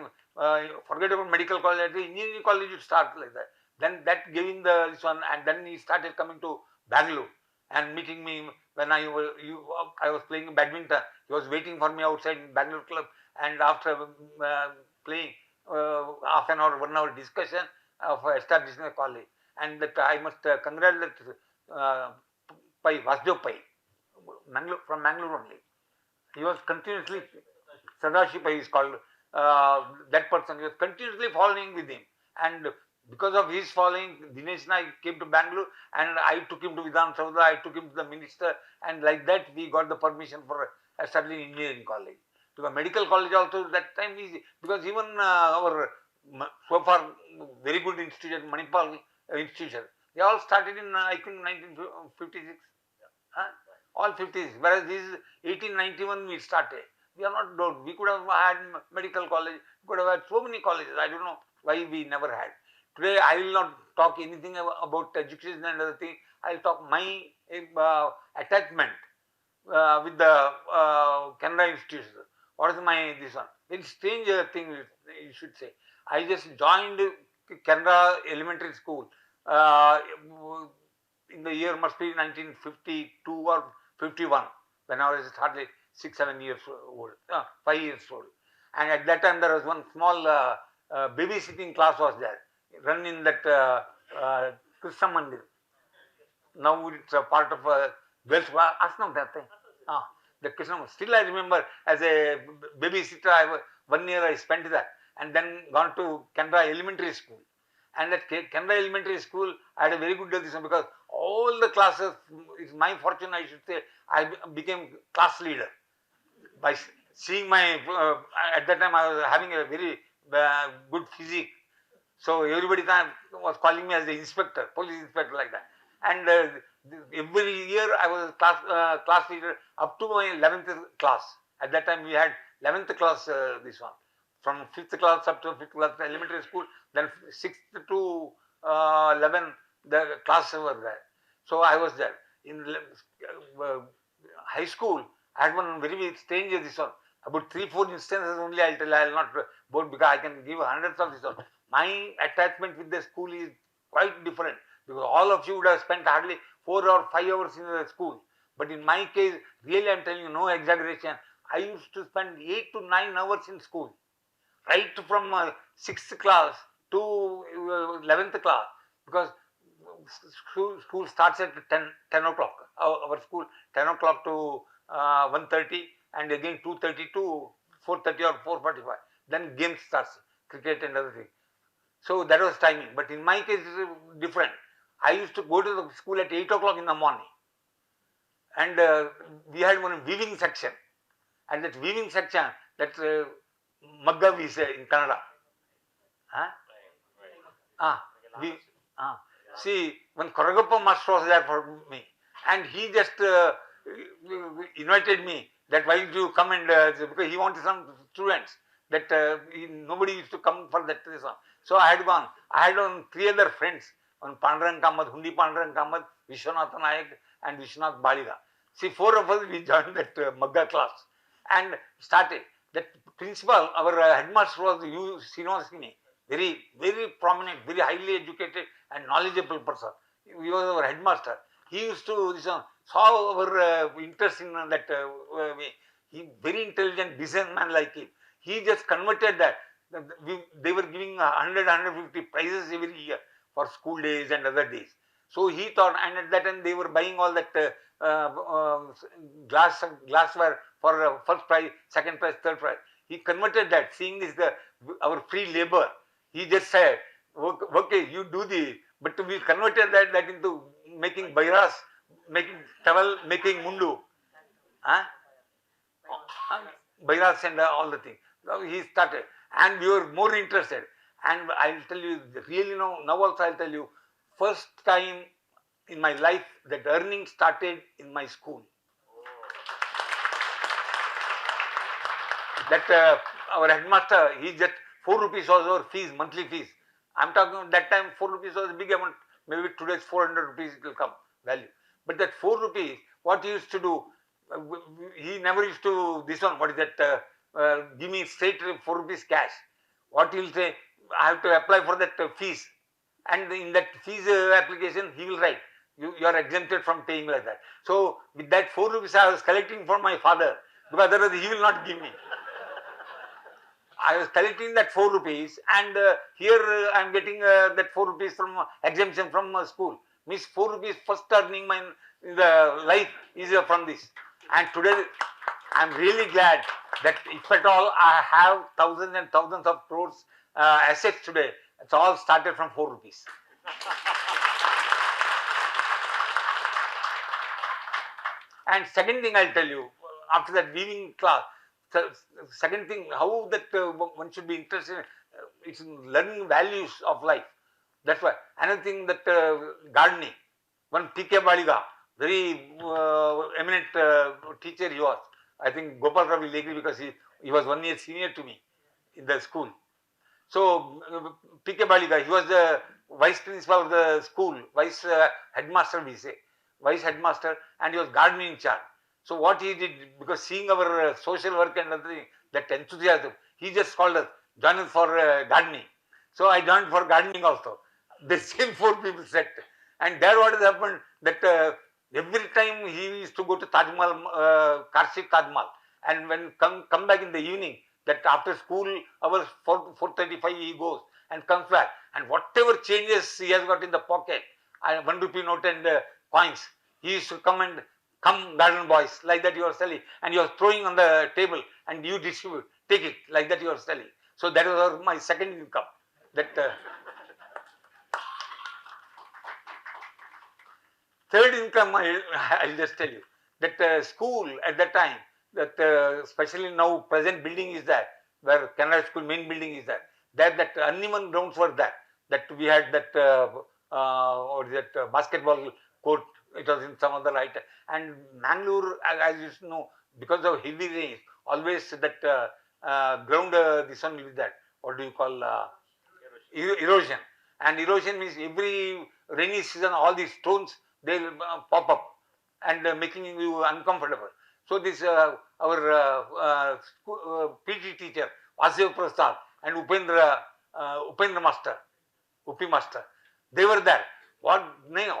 forget about medical college, at the engineering college you start like that. Then that giving this one, and then he started coming to Bangalore and meeting me when I was playing badminton. He was waiting for me outside Bangalore club, and after playing half an hour, 1 hour discussion of establishing a college. And that I must congratulate Pai, Vasdev Pai, from Mangalore only. He was continuously, Sadashipai is called, that person, he was continuously following with him. And because of his following, Dinesh Naik came to Bangalore, and I took him to Vidhan Saudha, I took him to the minister, and like that we got the permission for establishing engineering college. To a medical college also that time easy, because even our so far very good institution, Manipal institution, they all started in I think 1956. all 50s. Whereas this is 1891 we started. We are not known. We could have had medical college, we could have had so many colleges. I don't know why we never had. Today I will not talk anything about education and other things. I will talk my attachment with the Canara institution. What is my this one? Very strange thing you should say. I just joined Canara Elementary School in the year must be 1952 or 51, when I was hardly 6-7 years old, 5 years old. And at that time there was one small babysitting class was there, run in that Krishna Mandir. Now it's a part of a Welsh. Asnam that thing. The Krishna. Still I remember as a babysitter, 1 year I spent there, and then gone to Canara Elementary School. And at Canara Elementary School, I had a very good decision because all the classes, it's my fortune, I should say, I became class leader by seeing my. At that time, I was having a very good physique. So everybody was calling me as the inspector, police inspector, like that. And every year I was class leader up to my 11th class. At that time we had 11th class, this one. From 5th class up to 5th class elementary school, then 6th to 11 the class were there. So I was there. In high school, I had one very strange this one. About 3-4 instances only I'll tell. I'll not board because I can give hundreds of this one. My attachment with the school is quite different because all of you would have spent hardly 4 or 5 hours in the school. But in my case, really I'm telling you, no exaggeration, I used to spend 8 to 9 hours in school, right from 6th class to 11th class, because school starts at 10 o'clock. Our school 10 o'clock to 1:30, and again 2:30 to 4:30 or 4:45. Then game starts, cricket and other things. So that was timing. But in my case, it's different. I used to go to the school at 8 o'clock in the morning. And we had one weaving section. And that weaving section, that Magga we say in Canada. Huh? We, see, when Koragappa master was there for me, and he just invited me that why don't you come and because he wanted some students that nobody used to come for that one. So I had gone. I had on 3 other friends, on Pandurang Kamath, Hundi Pandurang Kamath, Vishwanath Nayak, and Vishwanath Baliga. See, 4 of us we joined that Magga class and started. That principal, our headmaster was U. Srinivasini, very, very prominent, very highly educated and knowledgeable person. He was our headmaster. He used to saw our interest in that way. He very intelligent businessman like him. He just converted that. They were giving 100, 150 prizes every year for school days and other days. So he thought, and at that time they were buying all that glassware for first prize, second prize, third prize. He converted that, seeing this our free labor. He just said, okay, you do this, but we converted that into making bairas, making towel, making mundu, bairas and all the things. So he started, and we were more interested. And I'll tell you, really now also I'll tell you, first time in my life that earning started in my school. That our headmaster, he just 4 rupees was our fees, monthly fees. I'm talking that time 4 rupees was a big amount. Maybe today's 400 rupees it will come value. But that 4 rupees, what he used to do, he never used to this one. What is that? Give me straight 4 rupees cash. What he will say, I have to apply for that fees, and in that fees application he will write, you are exempted from paying like that. So with that 4 rupees I was collecting from my father, because otherwise he will not give me. I was collecting that 4 rupees, and here I am getting that 4 rupees from exemption from school. Means 4 rupees first earning my the life is from this. And today I am really glad that if at all I have thousands and thousands of crores assets today, it's all started from 4 rupees. And second thing I'll tell you, after that weaving class, second thing, how that one should be interested in, it's learning values of life. That's why. Another thing, that gardening. One P.K. Baliga, very eminent teacher he was. I think Gopal Rao will agree because he was 1 year senior to me in the school. So P.K. Balika, he was the vice principal of the school, vice headmaster we say, vice headmaster, and he was gardening in charge. So what he did, because seeing our social work and everything, that enthusiasm, he just called us, join us for gardening. So I joined for gardening also. The same four people set. And there what has happened, that every time he used to go to Taj Mahal, Karshik Taj Mahal, and when come back in the evening, that after school hours 4:35 he goes and comes back, and whatever changes he has got in the pocket, 1 rupee note and coins, he used to come garden boys, like that you are selling, and you are throwing on the table and you distribute, take it, like that you are selling. So that was my second income. That third income, I'll just tell you that school at that time, that especially now present building is there, where Canara School main building is there. That uneven grounds were there. That we had that or that basketball court. It was in some other right. And Mangalore, as you know, because of heavy rains, always that ground this one will be that. What do you call erosion? And erosion means every rainy season, all these stones they will pop up and making you uncomfortable. So this our PT teacher Vasudev Prasad and Upendra Master, Upi Master, they were there. What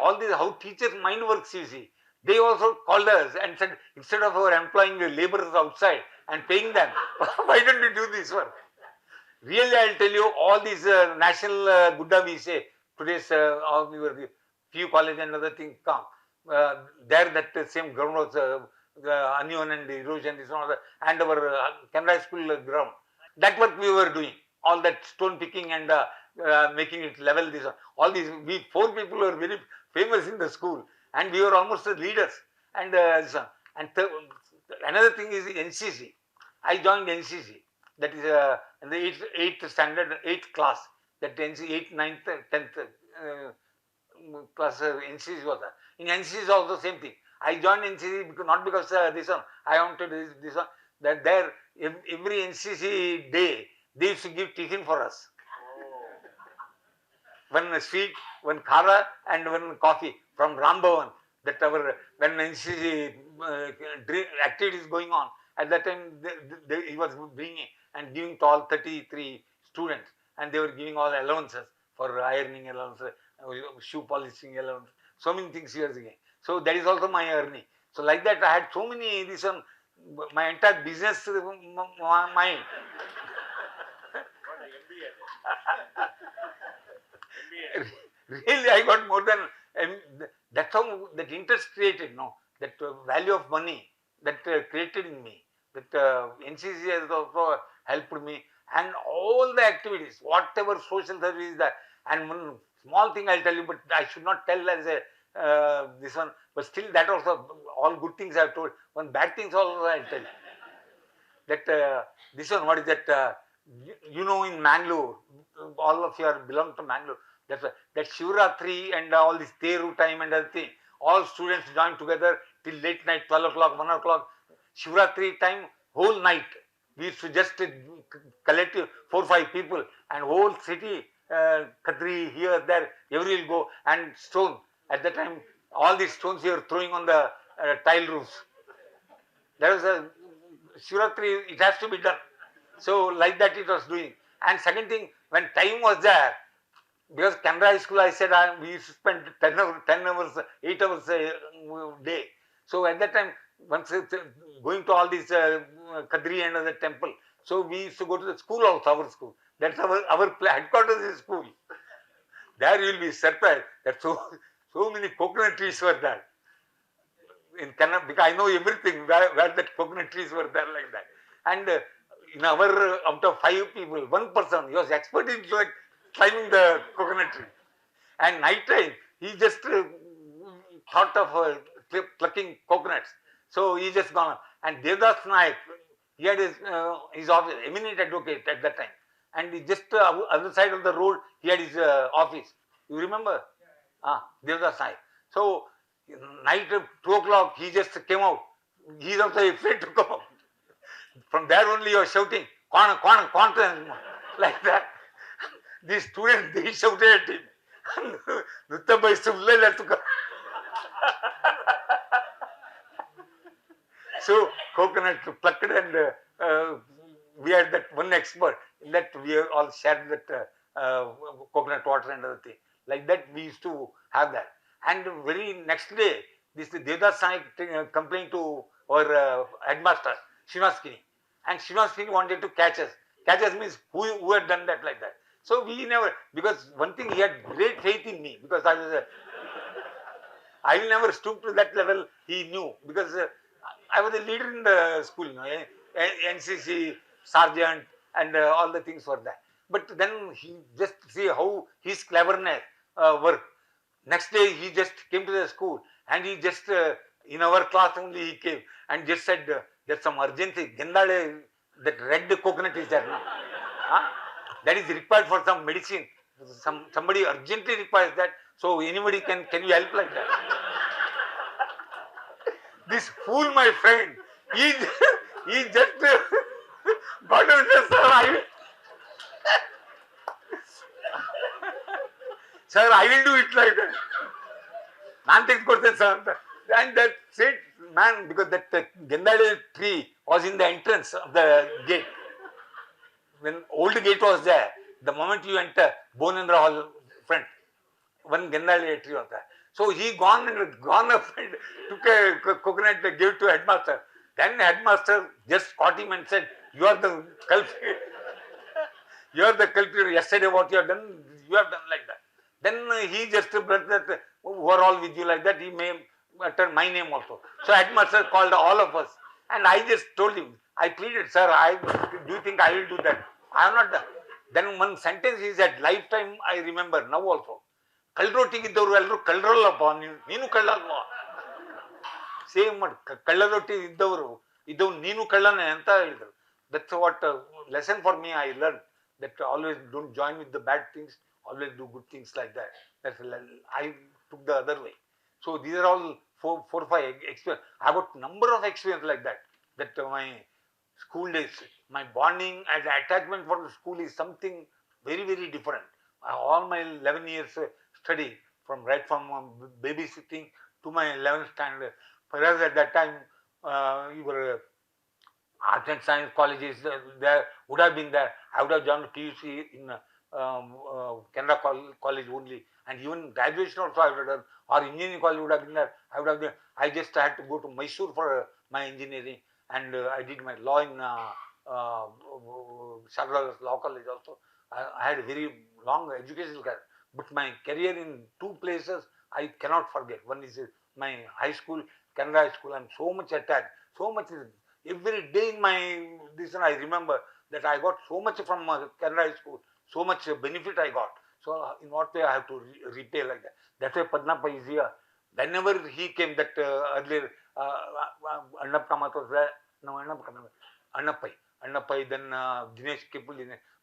all this how teachers' mind works, you see. They also called us and said, instead of our employing the laborers outside and paying them, why don't you do this work? Really, I'll tell you, all these national Buddha we say, today's all we were few college and other things come. There that same ground was uneven and erosion is one of the, and our Canara school ground. That work we were doing. All that stone picking and making it level. This all these we four people were very famous in the school, and we were almost the leaders. And and another thing is NCC. I joined NCC. That is in the eighth standard, eighth class. That NCC 8th, 9th, 10th class NCC was there. In NCC is also same thing. I joined NCC because, not because this one. I wanted this one. That there every NCC day they used to give tiffin for us. One sweet, one khara, and one coffee from Rambhavan. That our when NCC activities going on, at that time he was bringing and giving to all 33 students, and they were giving all allowances for ironing allowances, shoe polishing allowance, so many things he was giving. So that is also my earning. So like that I had so many this one, my entire business mind. Really, I got more than, and that's how that interest created, no, that value of money that created in me. That NCC has also helped me, and all the activities, whatever social service is that. And one small thing I'll tell you, but I should not tell as a this one, but still that also, all good things I've told. One bad things also I'll tell you. That this one, what is that? You know, in Mangalore, all of you are belong to Mangalore. That Shivratri and all this Teru time and everything. All students join together till late night, 12 o'clock, 1 o'clock. Shivratri time, whole night. We used to just collect 4-5 people and whole city, Khatri, here, there, every will go and stone. At that time, all these stones you are throwing on the tile roofs. There was a Shivratri, it has to be done. So like that it was doing. And second thing, when time was there, because Canara High School, I said we used to spend 10 hours, 8 hours a day. So at that time, once going to all these Kadri and other temple, so we used to go to the school also, our school. That's our headquarters is school. There you will be surprised that so many coconut trees were there. In Canada, because I know everything where that coconut trees were there like that. And in our out of 5 people, 1 person he was expert in like climbing the coconut tree. And night time he just thought of plucking coconuts. So he just gone. And Devdas Naik, he had his office, eminent advocate at that time. And he just other side of the road he had his office. You remember? Devdas Naik. So Night 2 o'clock, he just came out. He is also afraid to come out. From there only you are shouting, Kwana, like that. The students, they shouted at him. Nuttabhai Subla Latuka. So coconut plucked and we had that one expert in that we all shared that coconut water and other thing. Like that we used to have that. And very next day, this Devdas Sai complained to our headmaster, Srinaskini. And Srinaskini wanted to catch us. Catch us means who had done that like that. So we never, because one thing he had great faith in me because I will never stoop to that level. He knew because I was a leader in the school, NCC, sergeant, and all the things were there. But then he just see how his cleverness worked. Next day he just came to the school and he just in our class only he came and just said there's some urgency. Gendale, that red coconut is there now. Huh? That is required for some medicine. Somebody urgently requires that. So anybody can you help like that? This fool, my friend, he just got on the sir, I will do it like that. ನಾನು ತೆಗೆದುಕೊಡ್ತೇನೆ sir ಅಂತ. And that's it, man, because that Gendade tree was in the entrance of the gate. When old gate was there, the moment you enter Bonendra Hall front, one Gendade tree was there. So he gone up and took a coconut, gave it to headmaster. Then headmaster just caught him and said, "You are the culprit. You are the culprit. Yesterday what you have done like that." Then he just brought that, who are all with you like that, he may utter my name also. So headmaster called all of us. And I just told him, I pleaded, sir, do you think I will do that? I have not done. Then one sentence he said, lifetime I remember, now also. ಕಳ್ಳರೊಟ್ಟಿಗಿದ್ದವರು ಎಲ್ಲರೂ ಕಳ್ಳರಲ್ಲಪ್ಪ, ನೀನು ಕಳ್ಳ ಅಲ್ವಾ? Same ಕಳ್ಳರೊಟ್ಟಿ ಇದ್ದವು ನೀನು ಕಳ್ಳನೇ ಅಂತ ಹೇಳಿದ್ರು. That's what lesson for me I learned, that always don't join with the bad things, always do good things like that. That's I took the other way. So these are all four or five experience. I got number of experience like that. That my school days, my bonding and attachment for the school is something very, very different. All my 11 years study, right from babysitting to my 11th standard. Whereas at that time, you were art and science colleges there would have been there. I would have joined TUC in Canara college only, and even graduation also I would have done, or engineering college would have been there. I would have been. I just had to go to Mysore for my engineering, and I did my law in Sarada's Law College also. I had a very long educational career, but my career in two places I cannot forget. One is my high school, Canara High School. I'm so much attached, so much. Every day in my this, I remember that I got so much from Canara High School, so much benefit I got. So in what way I have to repay like that? That's why Padnappa is here. Whenever he came, that earlier Annap Kamath was there. No, Annappai, then Dinesh Kipul.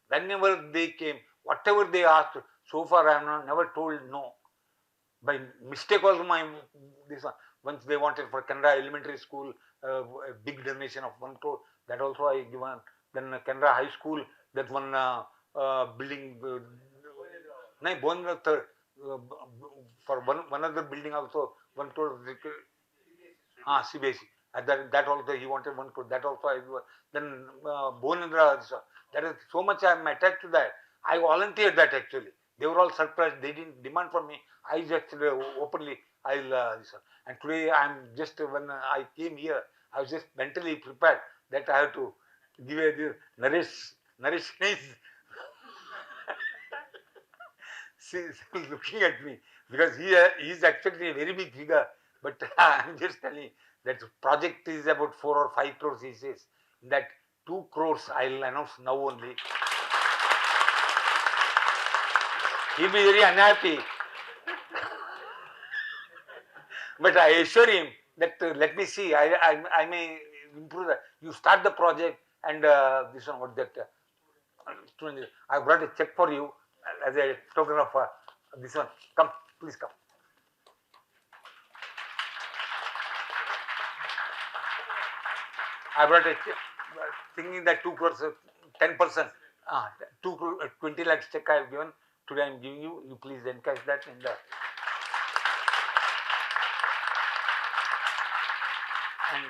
Whenever they came, whatever they asked, so far I have never told no. By mistake also this one. Once they wanted for Canara Elementary School, a big donation of 1 crore, that also I given. Then Canara High School, that one building, Bonra third, for one other building also 1 crore. CBSE. That also he wanted 1 crore. That also I given. Then Bonendra, that is so much I am attached to that. I volunteered that actually. They were all surprised. They didn't demand from me. I just openly, and today I'm just, when I came here, I was just mentally prepared that I have to give a Naresh is looking at me because he is actually a very big figure. But I'm just telling that project is about 4 or 5 crores, he says. That 2 crores I'll announce now only. He'll be very unhappy. But I assure him that let me see, I may improve that. You start the project, and this one, what that, I brought a check for you as a token of this one. Come, please come. I brought a thinking that 2 crores, 10%, 20 lakhs check I have given. Today I am giving you. You please encash that in the. And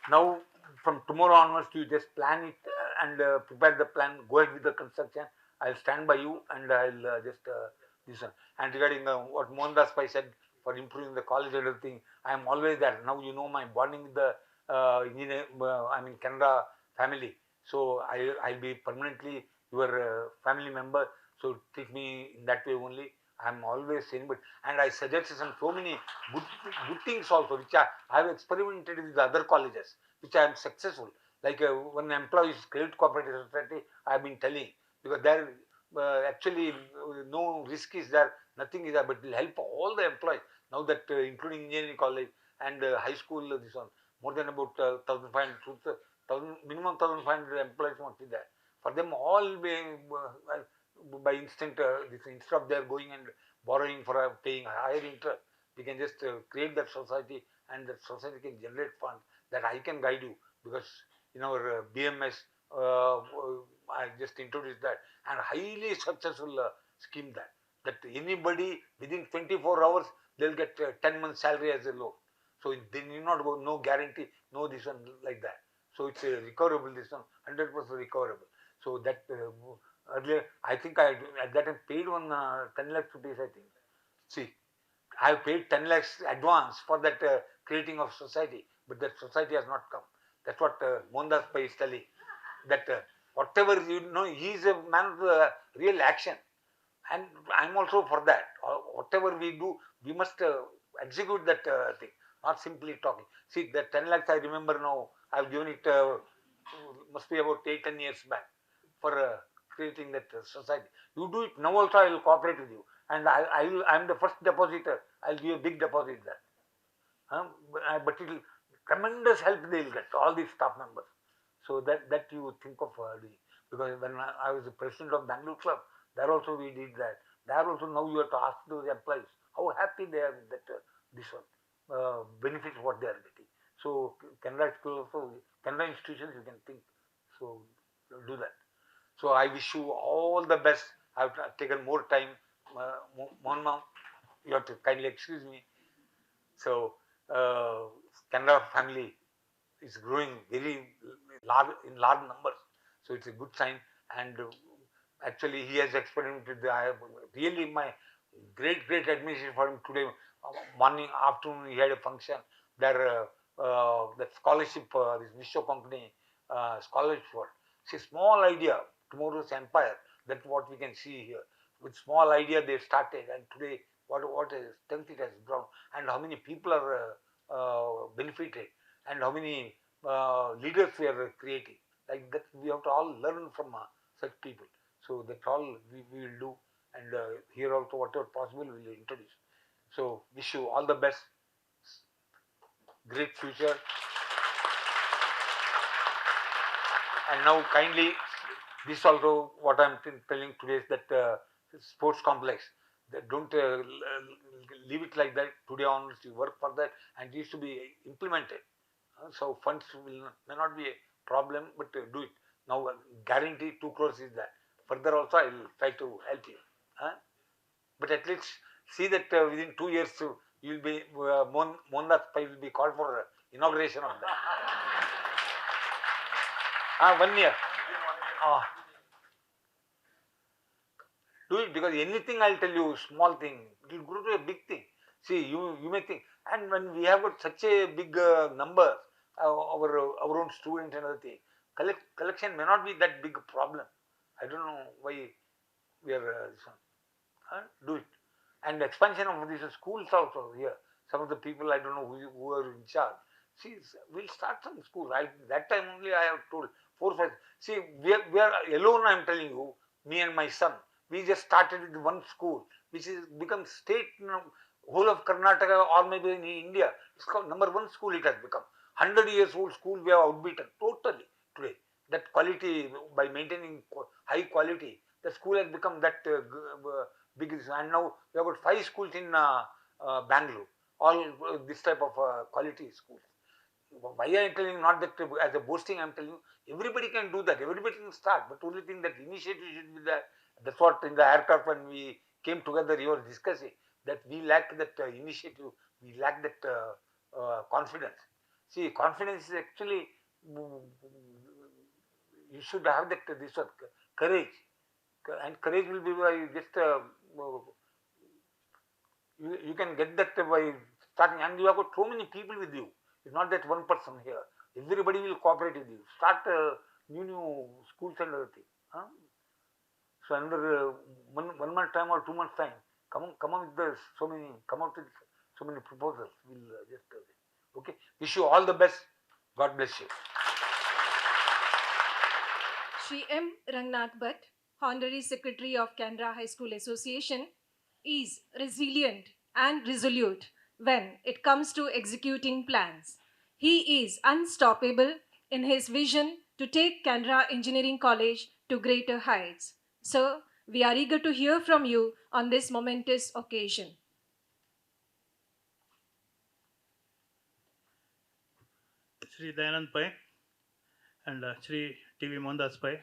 now, from tomorrow onwards, you just plan it and prepare the plan. Go ahead with the construction. I'll stand by you and I'll just this one. And regarding what Mohandas Pai said for improving the college and everything, I am always there. Now you know my bonding with the engineer, Canara family. So I'll be permanently your family member. So treat me in that way only. I'm always saying, and I suggested so many good things also, which I have experimented with the other colleges, which I am successful. Like when employees credit cooperative society, I have been telling, because there actually no risk is there, nothing is there, but it will help all the employees. Now that including engineering college and high school, this one, more than about 1,500, minimum 1,500 employees must be there. For them all, by instant, instead of they are going and borrowing for paying higher interest, we can just create that society, and that society can generate funds that I can guide you, because in our BMS, I just introduced that, and highly successful scheme that anybody within 24 hours they'll get 10 months salary as a loan. So they need not go, no guarantee, no this one like that. So it's a recoverable, this one 100% recoverable. So that earlier I think I at that time paid one 10 lakhs rupees, I think. See, I have paid 10 lakhs advance for that creating of society, but that society has not come. That's what Mohandas Pai is telling. That whatever he is a man of real action, and I'm also for that. Whatever we do, we must execute that thing, not simply talking. See, that 10 lakhs I remember now, I've given it, must be about 8-10 years back for creating that society. You do it now also, I will cooperate with you. And I'm the first depositor. I'll give a big deposit there. But it will tremendous help they will get, all these staff members. So that you think of doing. Because when I was the president of Bangalore Club, there also we did that. There also now you have to ask those employees how happy they are with that this one benefits what they are getting. So Canada school also, Canada institutions you can think. So do that. So I wish you all the best. I've taken more time. Monma, you have to kindly excuse me. So Canada family is growing very large in large numbers. So it's a good sign. And actually, he has experimented. I have really my great admiration for him today. Morning, afternoon, he had a function. There, that scholarship, this Vishwa company scholarship for. It's a small idea. Tomorrow's empire. That's what we can see here. With small idea, they started, and today, what a strength it has grown, and how many people are benefited, and how many leaders we are creating. Like that, we have to all learn from such people. So that's all we will do, and here also whatever possible we will introduce. So wish you all the best, great future, and now kindly, this also what I'm telling today is that sports complex. That don't leave it like that. Today onwards, you work for that, and it needs to be implemented. So funds may not be a problem, but do it. Now guarantee 2 crores is that. Further also I will try to help you. But at least see that within 2 years you will be, Mohandas Pai will be called for inauguration of that. 1 year. Do it, because anything I'll tell you, small thing, it will grow to a big thing. See, you may think, and when we have got such a big number, our own students and other thing, collection may not be that big problem. I don't know why we are this one. Do it. And expansion of these schools also here. Some of the people I don't know who are in charge. See, we'll start some school. That time only I have told 4-5. See, we are alone. I am telling you, me and my son. We just started with one school, which is become state, whole of Karnataka or maybe in India. It's called #1 school. It has become 100 years old school. We have outbeaten totally today. That quality, by maintaining high quality, the school has become that big. And now we have got 5 schools in Bangalore. All this type of quality schools. why I am telling not that as a boasting, I am telling you, everybody can do that, everybody can start, but only thing that initiative should be there. That's what in the aircraft when we came together, you were discussing that we lack that initiative, we lack that confidence. See, confidence is actually, you should have that this one, courage, and courage will be by just you can get that by starting, and you have got so many people with you. It's not that one person here. Everybody will cooperate with you. Start new schools and other things. Huh? So under one month time or 2 months time, come on with this, come out with so many proposals. We'll just okay. Wish you all the best. God bless you. Shri M. Rangnath Bhatt, Honorary Secretary of Canara High School Association, is resilient and resolute when it comes to executing plans. He is unstoppable in his vision to take Canara Engineering College to greater heights. Sir, we are eager to hear from you on this momentous occasion. Shri Dayanand Pai and Shri T.V. Mohandas Pai,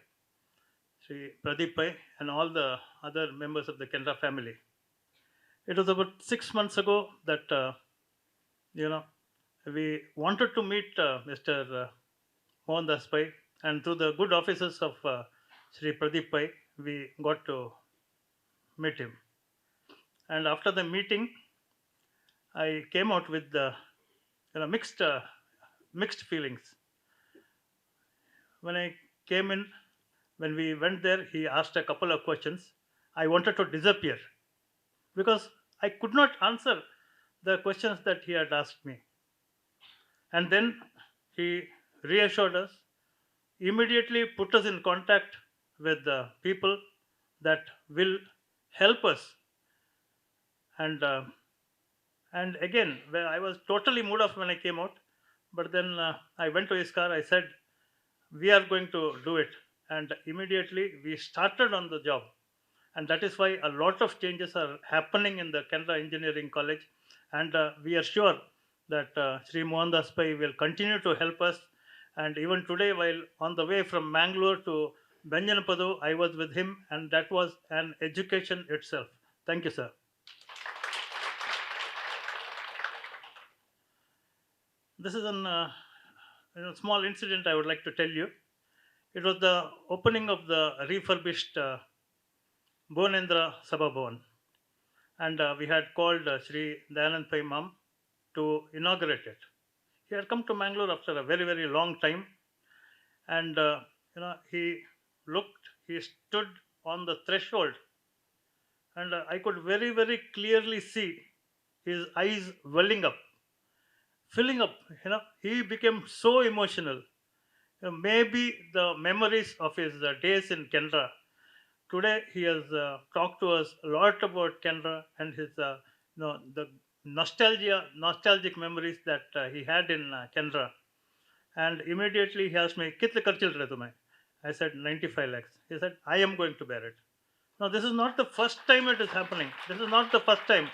Shri Pradeep Pai, and all the other members of the Canara family. It was about 6 months ago that we wanted to meet Mr. Mohandas Pai, and through the good offices of Shri Pradeep Pai, we got to meet him. And after the meeting, I came out with mixed feelings. When I came in, when we went there, he asked a couple of questions. I wanted to disappear because I could not answer the questions that he had asked me. And then he reassured us, immediately put us in contact with the people that will help us. And again, well, I was totally mood off when I came out, but then I went to his car. I said, "We are going to do it," and immediately we started on the job. And that is why a lot of changes are happening in the Canara Engineering College, and we are sure that Sri Mohandas Pai will continue to help us. And even today, while on the way from Mangalore to Benjanapadavu, I was with him, and that was an education itself. Thank you, sir. This is a small incident I would like to tell you. It was the opening of the refurbished Bhunendra Sabha Bhavan, and we had called Sri Dayanand Pai Mam to inaugurate it. He had come to Mangalore after a very, very long time, and he stood on the threshold, and I could very, very clearly see his eyes welling up, filling up. He became so emotional. Maybe the memories of his days in Canada. Today he has talked to us a lot about Canada and his the nostalgic memories that he had in Canada. And immediately he asked me, "Kitne kharch chal rahe tumhe?" I said, 95 lakhs. He said, "I am going to bear it." Now this is not the first time it is happening. This is not the first time.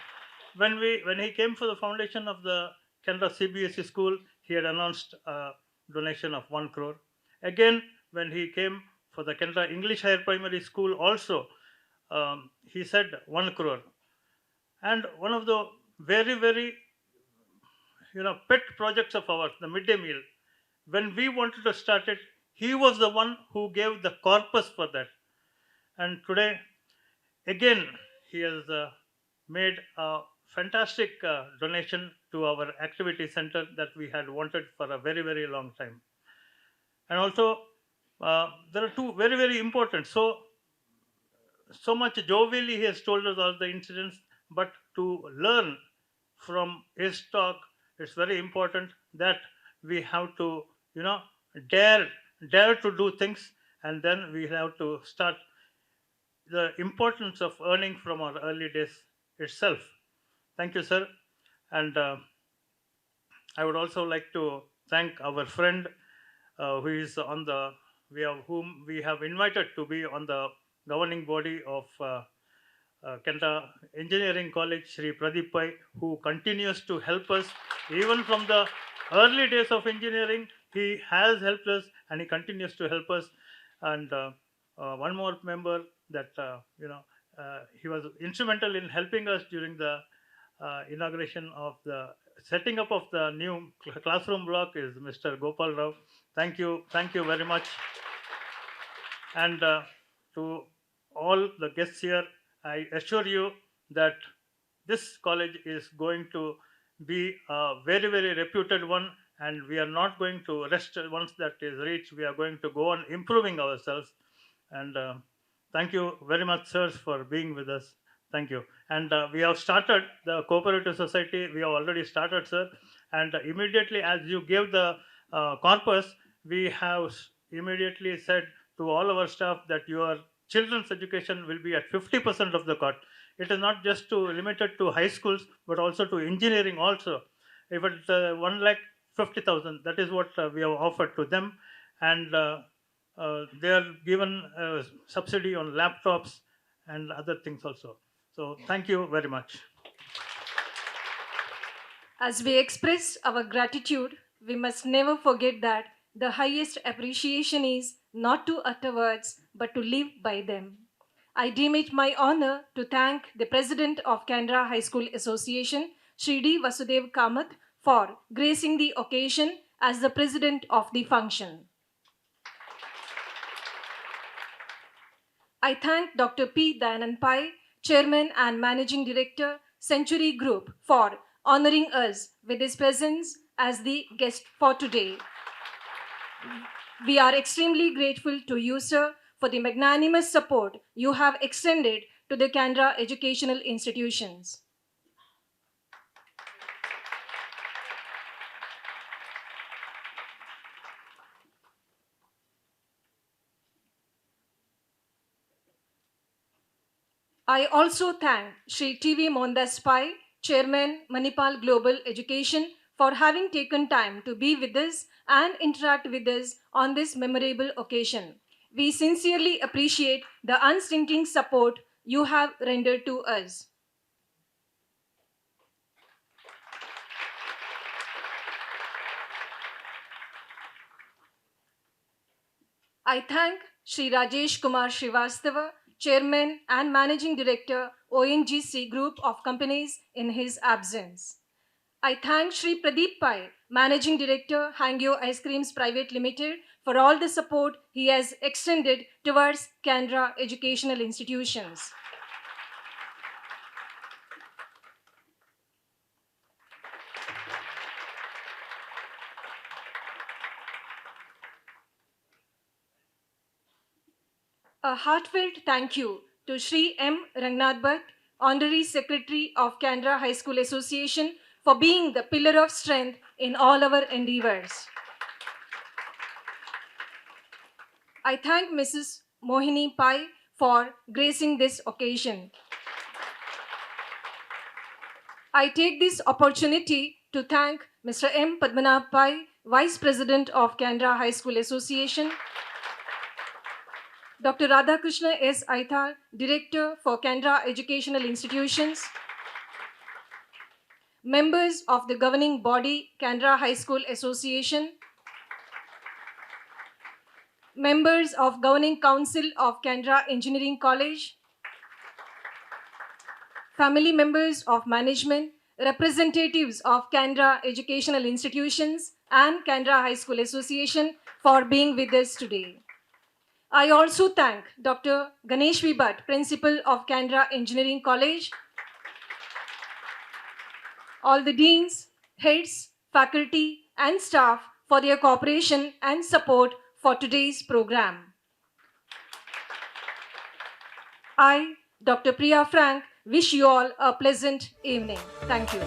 When he came for the foundation of the Canada CBSE school, he had announced a donation of 1 crore. Again, when he came for the Canada English Higher Primary School, also he said 1 crore. And one of the very, very pet projects of ours, the midday meal, when we wanted to start it, he was the one who gave the corpus for that. And today, again, he has made a fantastic donation to our activity center that we had wanted for a very, very long time. And also, there are two very, very important. So much jovially he has told us all the incidents, but to learn from his talk, it's very important that we have to, dare to do things, and then we have to start the importance of earning from our early days itself. Thank you, sir. And I would also like to thank our friend who is on the whom we have invited to be on the governing body of Canada Engineering College, Sri Pradeep Pai, who continues to help us even from the early days of engineering, he has helped us and he continues to help us. And one more member that, he was instrumental in helping us during the inauguration of the setting up of the new classroom block is Mr. Gopal Rao. Thank you very much. And to all the guests here, I assure you that this college is going to be a very, very reputed one, and we are not going to rest once that is reached. We are going to go on improving ourselves. And thank you very much, sirs, for being with us. Thank you. And we have started the cooperative society. We have already started, sir. And immediately, as you gave the corpus, we have immediately said to all our staff that your children's education will be at 50% of the cost. It is not just to limited to high schools, but also to engineering also. If it's 1,50,000, that is what we have offered to them. And they are given subsidy on laptops and other things also. So thank you very much. As we express our gratitude, we must never forget that the highest appreciation is not to utter words, but to live by them. I deem it my honor to thank the President of Canara High School Association, Shri D. Vasudev Kamath, for gracing the occasion as the President of the function. I thank Dr. P. Dayanand Pai, Chairman and Managing Director, Century Group, for honoring us with his presence as the guest for today. We are extremely grateful to you, sir, for the magnanimous support you have extended to the Canara educational institutions. I also thank Sri T.V. Mohandas Pai, Chairman, Manipal Global Education, for having taken time to be with us and interact with us on this memorable occasion. We sincerely appreciate the unstinting support you have rendered to us. I thank Sri Rajesh Kumar Srivastava, Chairman and Managing Director, ONGC Group of Companies, in his absence. I thank Sri Pradeep Pai, Managing Director, Hangyo Ice Creams Private Limited, for all the support he has extended towards Canara educational institutions. A heartfelt thank you to Sri M. Rangnath Bhatt, Honorary Secretary of Canara High School Association, for being the pillar of strength in all our endeavors. I thank Mrs. Mohini Pai for gracing this occasion. I take this opportunity to thank Mr. M. Padmanabh Pai, Vice President of Canara High School Association, Dr. Radhakrishna S. Aitar, Director for Canara Educational Institutions, members of the governing body, Canara High School Association, members of Governing Council of Canara Engineering College, family members of management, representatives of Canara Educational Institutions and Canara High School Association for being with us today. I also thank Dr. Ganesh V. Bhatt, Principal of Canara Engineering College, all the deans, heads, faculty, and staff for their cooperation and support for today's program. I, Dr. Priya Frank, wish you all a pleasant evening. Thank you.